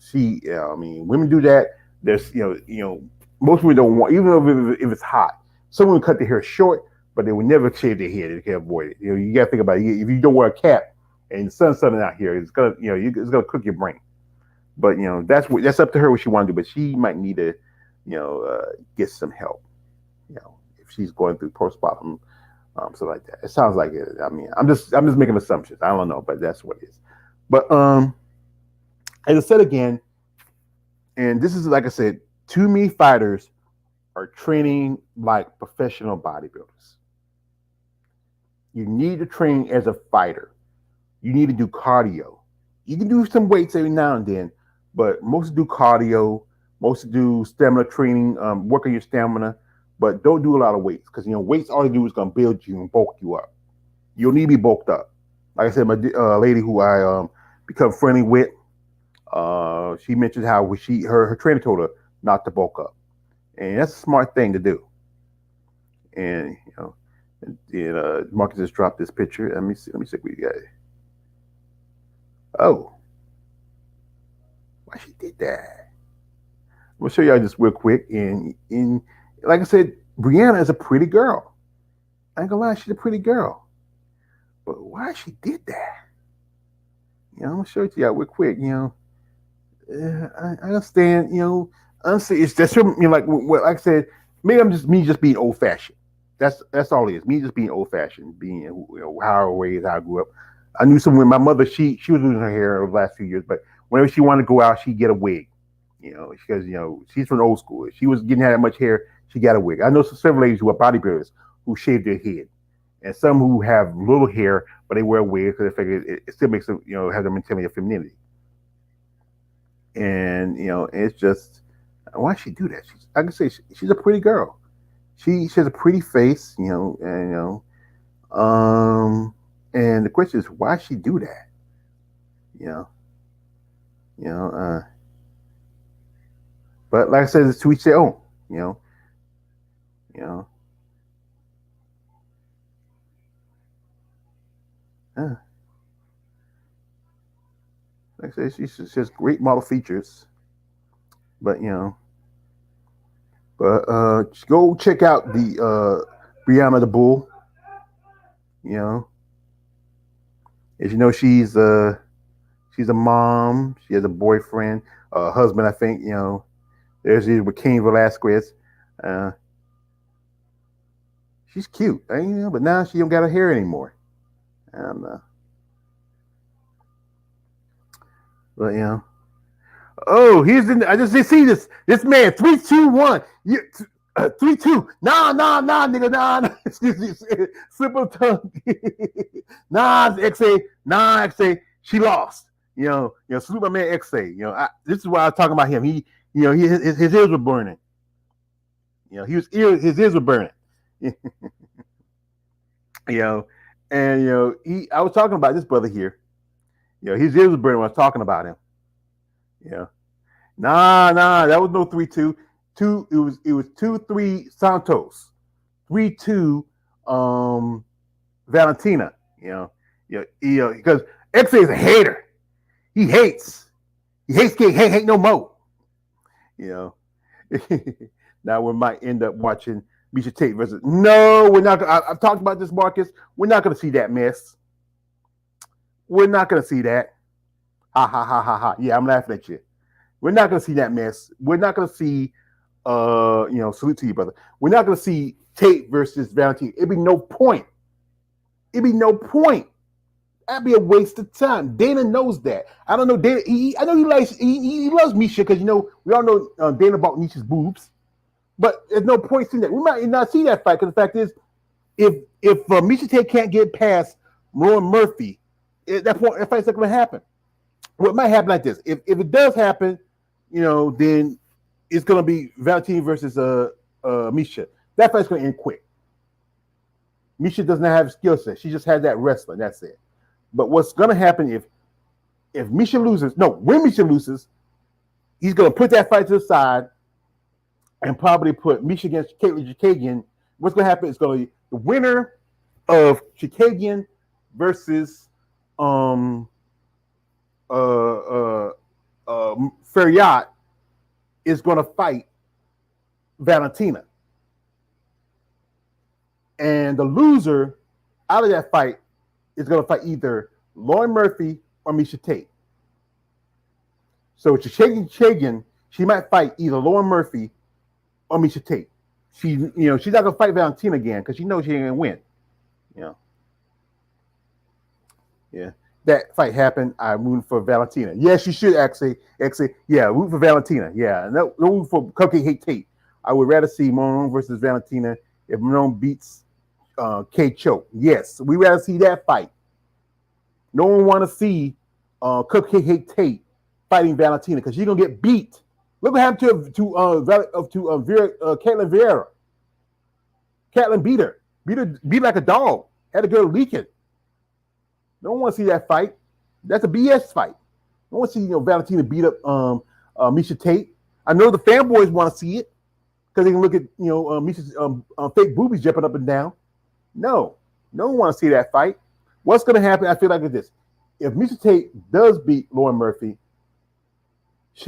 mean, women do that. There's, most women don't want, even if it's hot. Some women cut their hair short, but they would never shave their head. They can avoid it. You got to think about it. If you don't wear a cap and the sun's sunning out here, it's gonna, it's gonna cook your brain. But that's up to her what she want to do. But she might need to, get some help. If she's going through postpartum, something like that. It sounds like it. I mean, I'm just making assumptions. I don't know, but that's what it is. But as I said again, and this is like I said, too many fighters are training like professional bodybuilders. You need to train as a fighter. You need to do cardio. You can do some weights every now and then, but most do cardio. Most do stamina training, work on your stamina, but don't do a lot of weights because weights all you do is gonna build you and bulk you up. You'll need to be bulked up. Like I said, my lady who I become friendly with, she mentioned how her trainer told her not to bulk up, and that's a smart thing to do. And Marcus just dropped this picture. Let me see if we got it. Oh, why she did that? I'm gonna show y'all just real quick. And like I said, Brianna is a pretty girl. I ain't gonna lie, she's a pretty girl. But why she did that? I'm gonna show it to y'all real quick. I understand. Honestly, it's just like I said. Maybe I'm just being old fashioned. That's all it is. Me just being old fashioned, being how I raised, how I grew up. I knew someone. My mother, she was losing her hair over the last few years, but whenever she wanted to go out, she'd get a wig. Because she's from old school. She was getting that much hair, she got a wig. I know several ladies who are bodybuilders who shave their head, and some who have little hair but they wear a wig because they figure it still makes them have the mentality of femininity. And it's just why she do that? I can say she's a pretty girl. She has a pretty face, and the question is why she do that? You know, but like I said, it's to each their own. You know. Uh, like I said, she has great model features, but go check out the Brianna the Bull. As you know, she's a mom. She has a boyfriend, a husband. I think There's she with Cain Velasquez. Uh, she's cute, but now she don't got her hair anymore. And but oh, here's the. I just see this man 3-2-1. 3-2. Nah, nigga, nah. Excuse me, slip of tongue. Nah, XA, nah, XA. She lost. Salute my man XA. This is why I was talking about him. His ears were burning. His ears were burning. And I was talking about this brother here. His ears were burning when I was talking about him. Nah, that was no 3-2. It was 2-3 Santos, 3-2 Valentina. Because XA is a hater. He hates hate no more. Now we might end up watching Miesha Tate versus. No, we're not. I've talked about this, Marcus. We're not going to see that mess. We're not going to see that. Ha ha ha ha ha. Yeah, I'm laughing at you. We're not going to see that mess. We're not going to see. Salute to you, brother. We're not going to see Tate versus Valentina. It'd be no point. That'd be a waste of time. Dana knows that. I don't know Dana. I know he loves Miesha because we all know Dana bought Miesha's boobs. But there's no point in that. We might not see that fight because the fact is, if Miesha Tate can't get past Lauren Murphy, at that point, that fight's not going to happen. What might happen like this: if it does happen, then it's going to be Valentina versus Miesha. That fight's going to end quick. Miesha does not have a skill set. She just has that wrestling. That's it. But what's going to happen if Miesha loses? No, when Miesha loses, he's going to put that fight to the side and probably put Miesha against Caitlin Chikagian. What's going to happen is going to be the winner of Chikagian versus Fariat is going to fight Valentina. And the loser out of that fight is going to fight either Lauren Murphy or Miesha Tate. So Chikagian, she might fight either Lauren Murphy or Miesha Tate. She's not going to fight Valentina again because she knows she ain't going to win. Yeah. That fight happened. I'm rooting for Valentina. Yes, you should actually. Yeah, root for Valentina. Yeah, no root for Cupcake Hate Tate. I would rather see Monroe versus Valentina if Monroe beats K Choke. Yes, we rather see that fight. No one want to see Cupcake Hate Tate fighting Valentina because she's gonna get beat. Look what happened to Caitlin Vieira. Caitlin beat her like a dog. Had a girl leaking. No one wants to see that fight. That's a BS fight. No one wants to see Valentina beat up Miesha Tate. I know the fanboys want to see it because they can look at Miesha's fake boobies jumping up and down. No one wants to see that fight. What's going to happen? I feel like it's this: if Miesha Tate does beat Lauren Murphy,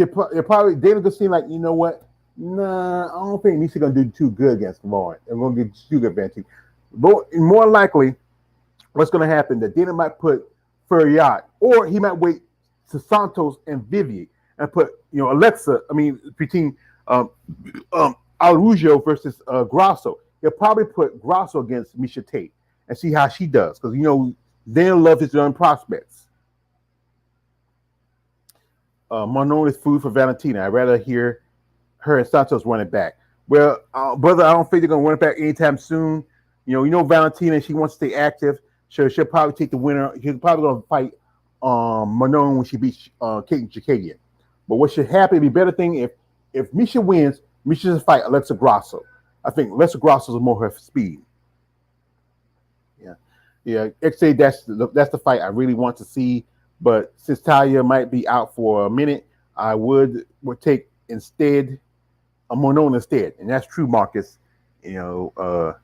probably Dana could seem like, you know what? Nah, I don't think Miesha's going to do too good against Lauren. I'm going to get too good advantage. More likely, what's going to happen that Dana might put Fariat, or he might wait to Santos and Vivian and put Alexa. I mean, between Araujo versus Grasso, he'll probably put Grasso against Miesha Tate and see how she does because Dana loves his young prospects. Monroe is food for Valentina. I'd rather hear her and Santos run it back. Well, brother, I don't think they're going to run it back anytime soon. Valentina, she wants to stay active. She'll probably take the winner. She's probably going to fight Monroe when she beats Caitlin Chikagian. But what should happen, be a better thing if Miesha wins, Miesha should fight Alexa Grasso. I think Alexa Grasso is more her speed. Yeah. XA, that's the fight I really want to see. But since Talia might be out for a minute, I would take instead a Monroe instead, and that's true, Marcus. That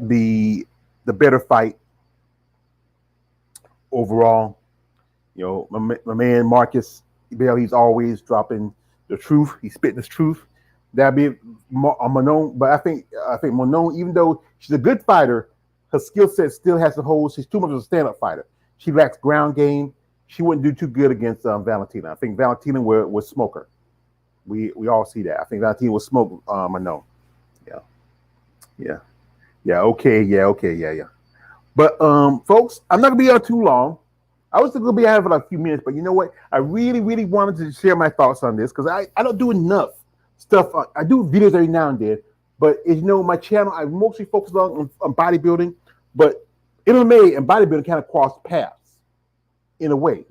be the better fight overall. My man Marcus Bell, he's always dropping the truth. He's spitting his truth. That'd be Monroe, but I think Monroe, even though she's a good fighter, her skill set still has to hold. She's too much of a stand-up fighter. She lacks ground game. She wouldn't do too good against Valentina. I think Valentina would smoke her. We all see that. I think Valentine will smoke. I know. Yeah, yeah, yeah. Okay, yeah, okay, yeah, yeah. But folks, I'm not gonna be on too long. I was gonna be out for like a few minutes, but you know what? I really, really wanted to share my thoughts on this because I don't do enough stuff. I do videos every now and then, but as you know, my channel I mostly focus on bodybuilding, but MMA and bodybuilding kind of cross paths in a way.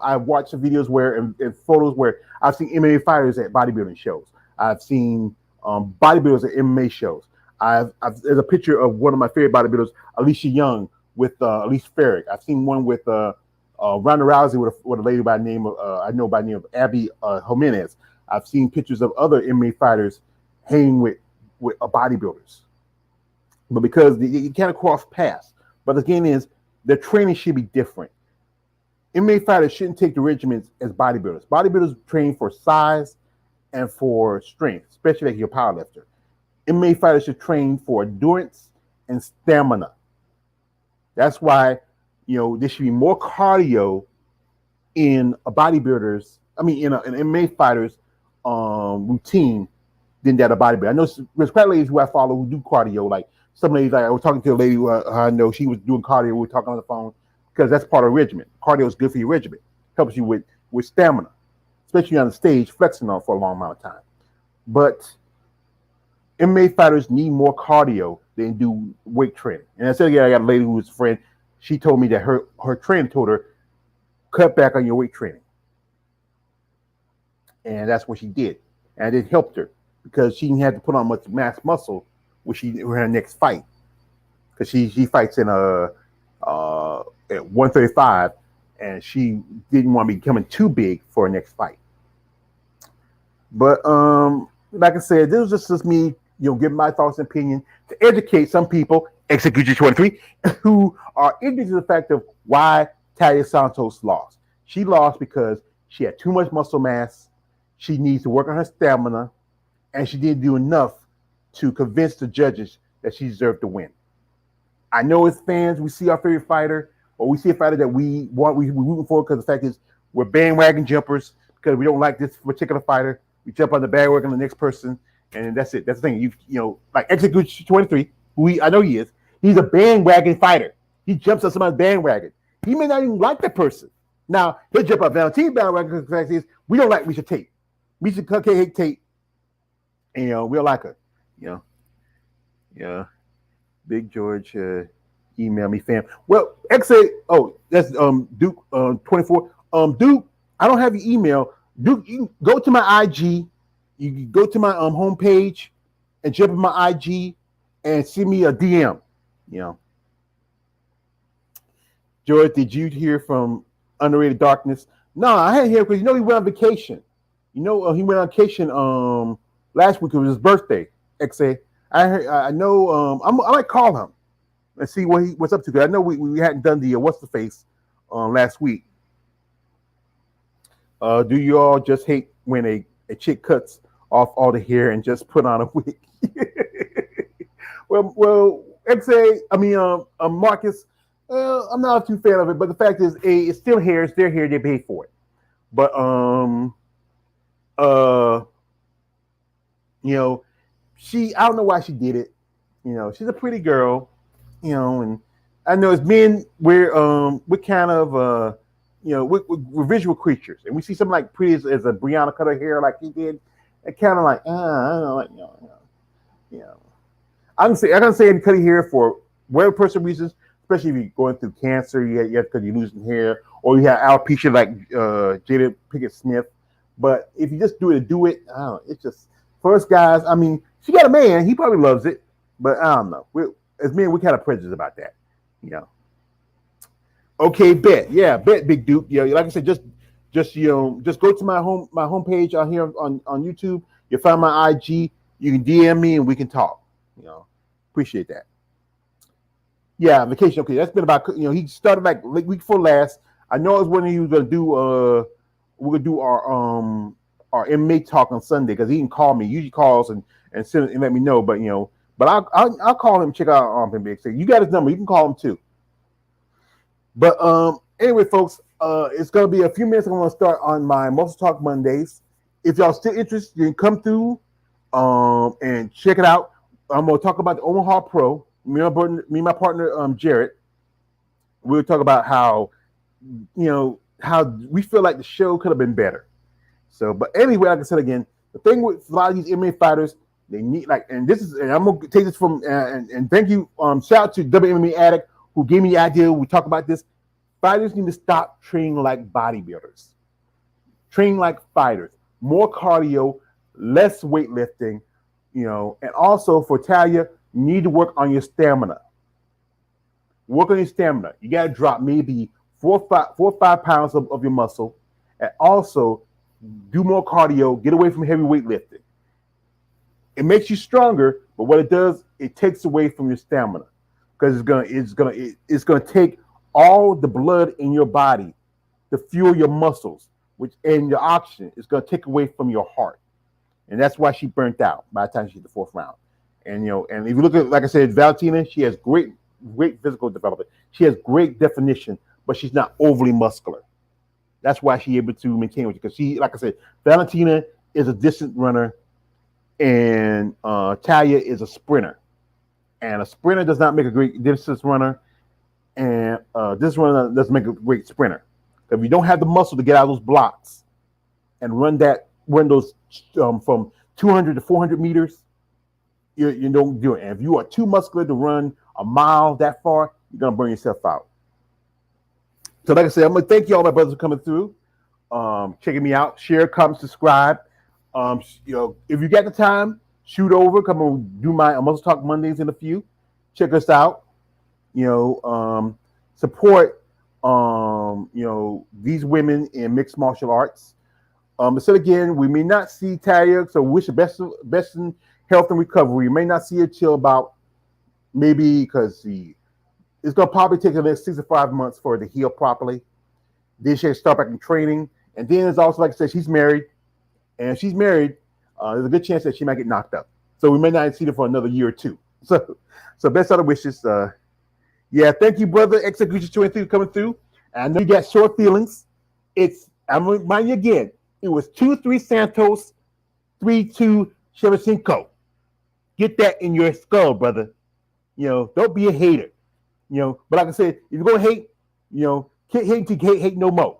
I've watched some videos where and photos where I've seen MMA fighters at bodybuilding shows. I've seen bodybuilders at MMA shows. There's a picture of one of my favorite bodybuilders, Alicia Young, with Elise Farrick. I've seen one with Ronda Rousey with a lady by the name of I know by the name of Abby Jimenez. I've seen pictures of other MMA fighters hanging with bodybuilders, but because you can't cross paths. But the thing is, their training should be different. MMA fighters shouldn't take the regimens as bodybuilders. Bodybuilders train for size and for strength, especially like your powerlifter. MMA fighters should train for endurance and stamina. That's why, there should be more cardio in a bodybuilder's, in an MMA fighter's routine than that of bodybuilder. I know there's quite ladies who I follow who do cardio. Like some ladies, like I was talking to a lady who I know she was doing cardio. We were talking on the phone because that's part of the regimen. Cardio is good for your regimen. Helps you with stamina, especially on the stage, flexing on for a long amount of time. But MMA fighters need more cardio than do weight training. And I said, I got a lady who was a friend. She told me that her trainer told her, cut back on your weight training. And that's what she did. And it helped her because she didn't have to put on much mass muscle when her next fight. Because she fights in at 135, and she didn't want to be becoming too big for her next fight. But like I said, this was just me, give my thoughts and opinion to educate some people, Execution 23, who are ignorant to the fact of why Taila Santos lost. She lost because she had too much muscle mass. She needs to work on her stamina, and she didn't do enough to convince the judges that she deserved to win. I know as fans, we see our favorite fighter, or we see a fighter that we're rooting for because the fact is we're bandwagon jumpers because we don't like this particular fighter. We jump on the bandwagon on the next person, and that's it. That's the thing. Like Execution 23, who I know he is. He's a bandwagon fighter. He jumps on somebody's bandwagon. He may not even like that person. Now he'll jump on Valentine bandwagon because the fact is we don't like Miesha Tate. Miesha hate Tate, and we don't like her. Yeah. Big George email me, fam. Well, that's Duke 24. Duke, I don't have your email. Duke, you can go to my IG. You can go to my homepage and jump in my IG and send me a DM. George, did you hear from Underrated Darkness? No, I hadn't heard because he went on vacation. He went on vacation last week. It was his birthday. XA. I know. I might call him and see what's up to. Because I know we hadn't done the what's the face last week. Do you all just hate when a chick cuts off all the hair and just put on a wig? well, XA. Marcus. I'm not too fan of it, but the fact is, it's still hair. It's their hair. They pay for it. But I don't know why she did it. She's a pretty girl. And I know as men, we're kind of we're visual creatures, and we see something like pretty as a Brianna cut her hair like he did, and kind of like I don't know, I can say cut your hair for whatever personal reasons, especially if you're going through cancer, you have because you're losing hair, or you have alopecia like Jada Pinkett Smith. But if you just do it, I don't know. It's just for us guys. She got a man. He probably loves it, but I don't know. As men, we're kind of prejudiced about that. Okay, bet. Yeah, bet, Big Duke. Like I said, just go to my homepage out here on YouTube. You'll find my IG. You can DM me and we can talk. Appreciate that. Yeah, vacation. Okay, that's been about. He started like week before last. I know it was when he was gonna do. We're gonna do our MMA talk on Sunday because he didn't call me. He usually calls and send and let me know. But I'll call him and check out him. Say you got his number. You can call him too. But anyway, folks, it's gonna be a few minutes. I'm gonna start on my Muscle Talk Mondays, If y'all still interested, you can come through and check it out. I'm gonna talk about the Omaha Pro. Me and my partner Jarrett. We'll talk about how we feel like the show could have been better. So, but anyway, like I said again, the thing with a lot of these MMA fighters, they need and I'm gonna take this from and thank you. Shout out to WMMA Addict who gave me the idea. We talk about this. Fighters need to stop training like bodybuilders. Train like fighters. More cardio, less weightlifting, and also for Talia, you need to work on your stamina. Work on your stamina. You got to drop maybe 4 or 5 pounds of your muscle, and also do more cardio. Get away from heavy weightlifting. It makes you stronger, but what it does, it takes away from your stamina because it's gonna take all the blood in your body to fuel your muscles, which and your oxygen is gonna take away from your heart, and that's why she burnt out by the time she hit the 4th round. And if you look at, like I said, Valentina, she has great physical development. She has great definition, but she's not overly muscular. That's why she's able to maintain with you because she, like I said, Valentina is a distance runner, and Talia is a sprinter. And a sprinter does not make a great distance runner, and this runner doesn't make a great sprinter. If you don't have the muscle to get out of those blocks and run those from 200 to 400 meters, you don't do it. And if you are too muscular to run a mile that far, you're gonna burn yourself out. So, like I said, I'm gonna thank you all my brothers for coming through, checking me out. Share, comment, subscribe. If you got the time, shoot over. Come and do my Muscle Talk Mondays in a few. Check us out. Support. These women in mixed martial arts. So again, we may not see Talia, so we wish the best in health and recovery. We may not see her till about maybe because it's gonna probably take the next 6 to 5 months for her to heal properly. Then she'll start back in training, and then it's also like I said, she's married, and if she's married, there's a good chance that she might get knocked up. So we may not see her for another year or two. So best other wishes. Thank you, brother. Execution 23 coming through. And I know you got short feelings. I'm gonna remind you again. It was 2-3 Santos, 3-2 Shevchenko. Get that in your skull, brother. Don't be a hater. But like I said, if you're gonna hate, can't hate no more.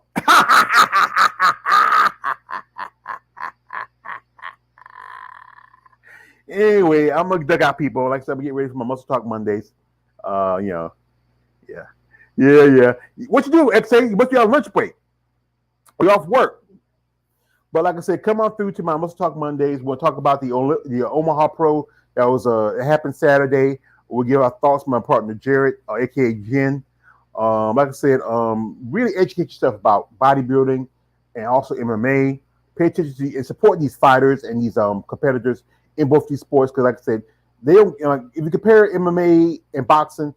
Anyway, I'm gonna duck out people. Like I said, I'm getting ready for my Muscle Talk Mondays. Yeah. What you do, XA? You must be on lunch break. We off work. But like I said, come on through to my Muscle Talk Mondays. We'll talk about the Omaha Pro. That was it happened Saturday. We'll give our thoughts to my partner Jarrett, aka Jen. Like I said, really educate yourself about bodybuilding and also MMA. Pay attention to and support these fighters and these competitors in both these sports because, like I said, they don't. If you compare MMA and boxing,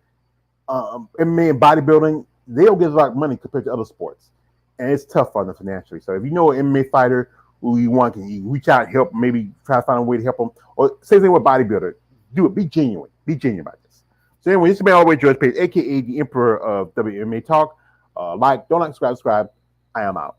MMA and bodybuilding, they don't get a lot of money compared to other sports, and it's tough on them financially. So if you know an MMA fighter who you want, can you reach out, help, maybe try to find a way to help them, or same thing with bodybuilder. Do it. Be genuine. Be genuine about this. So anyway, this has been all the way George Page, aka the Emperor of WMA Talk. Don't like, subscribe. I am out.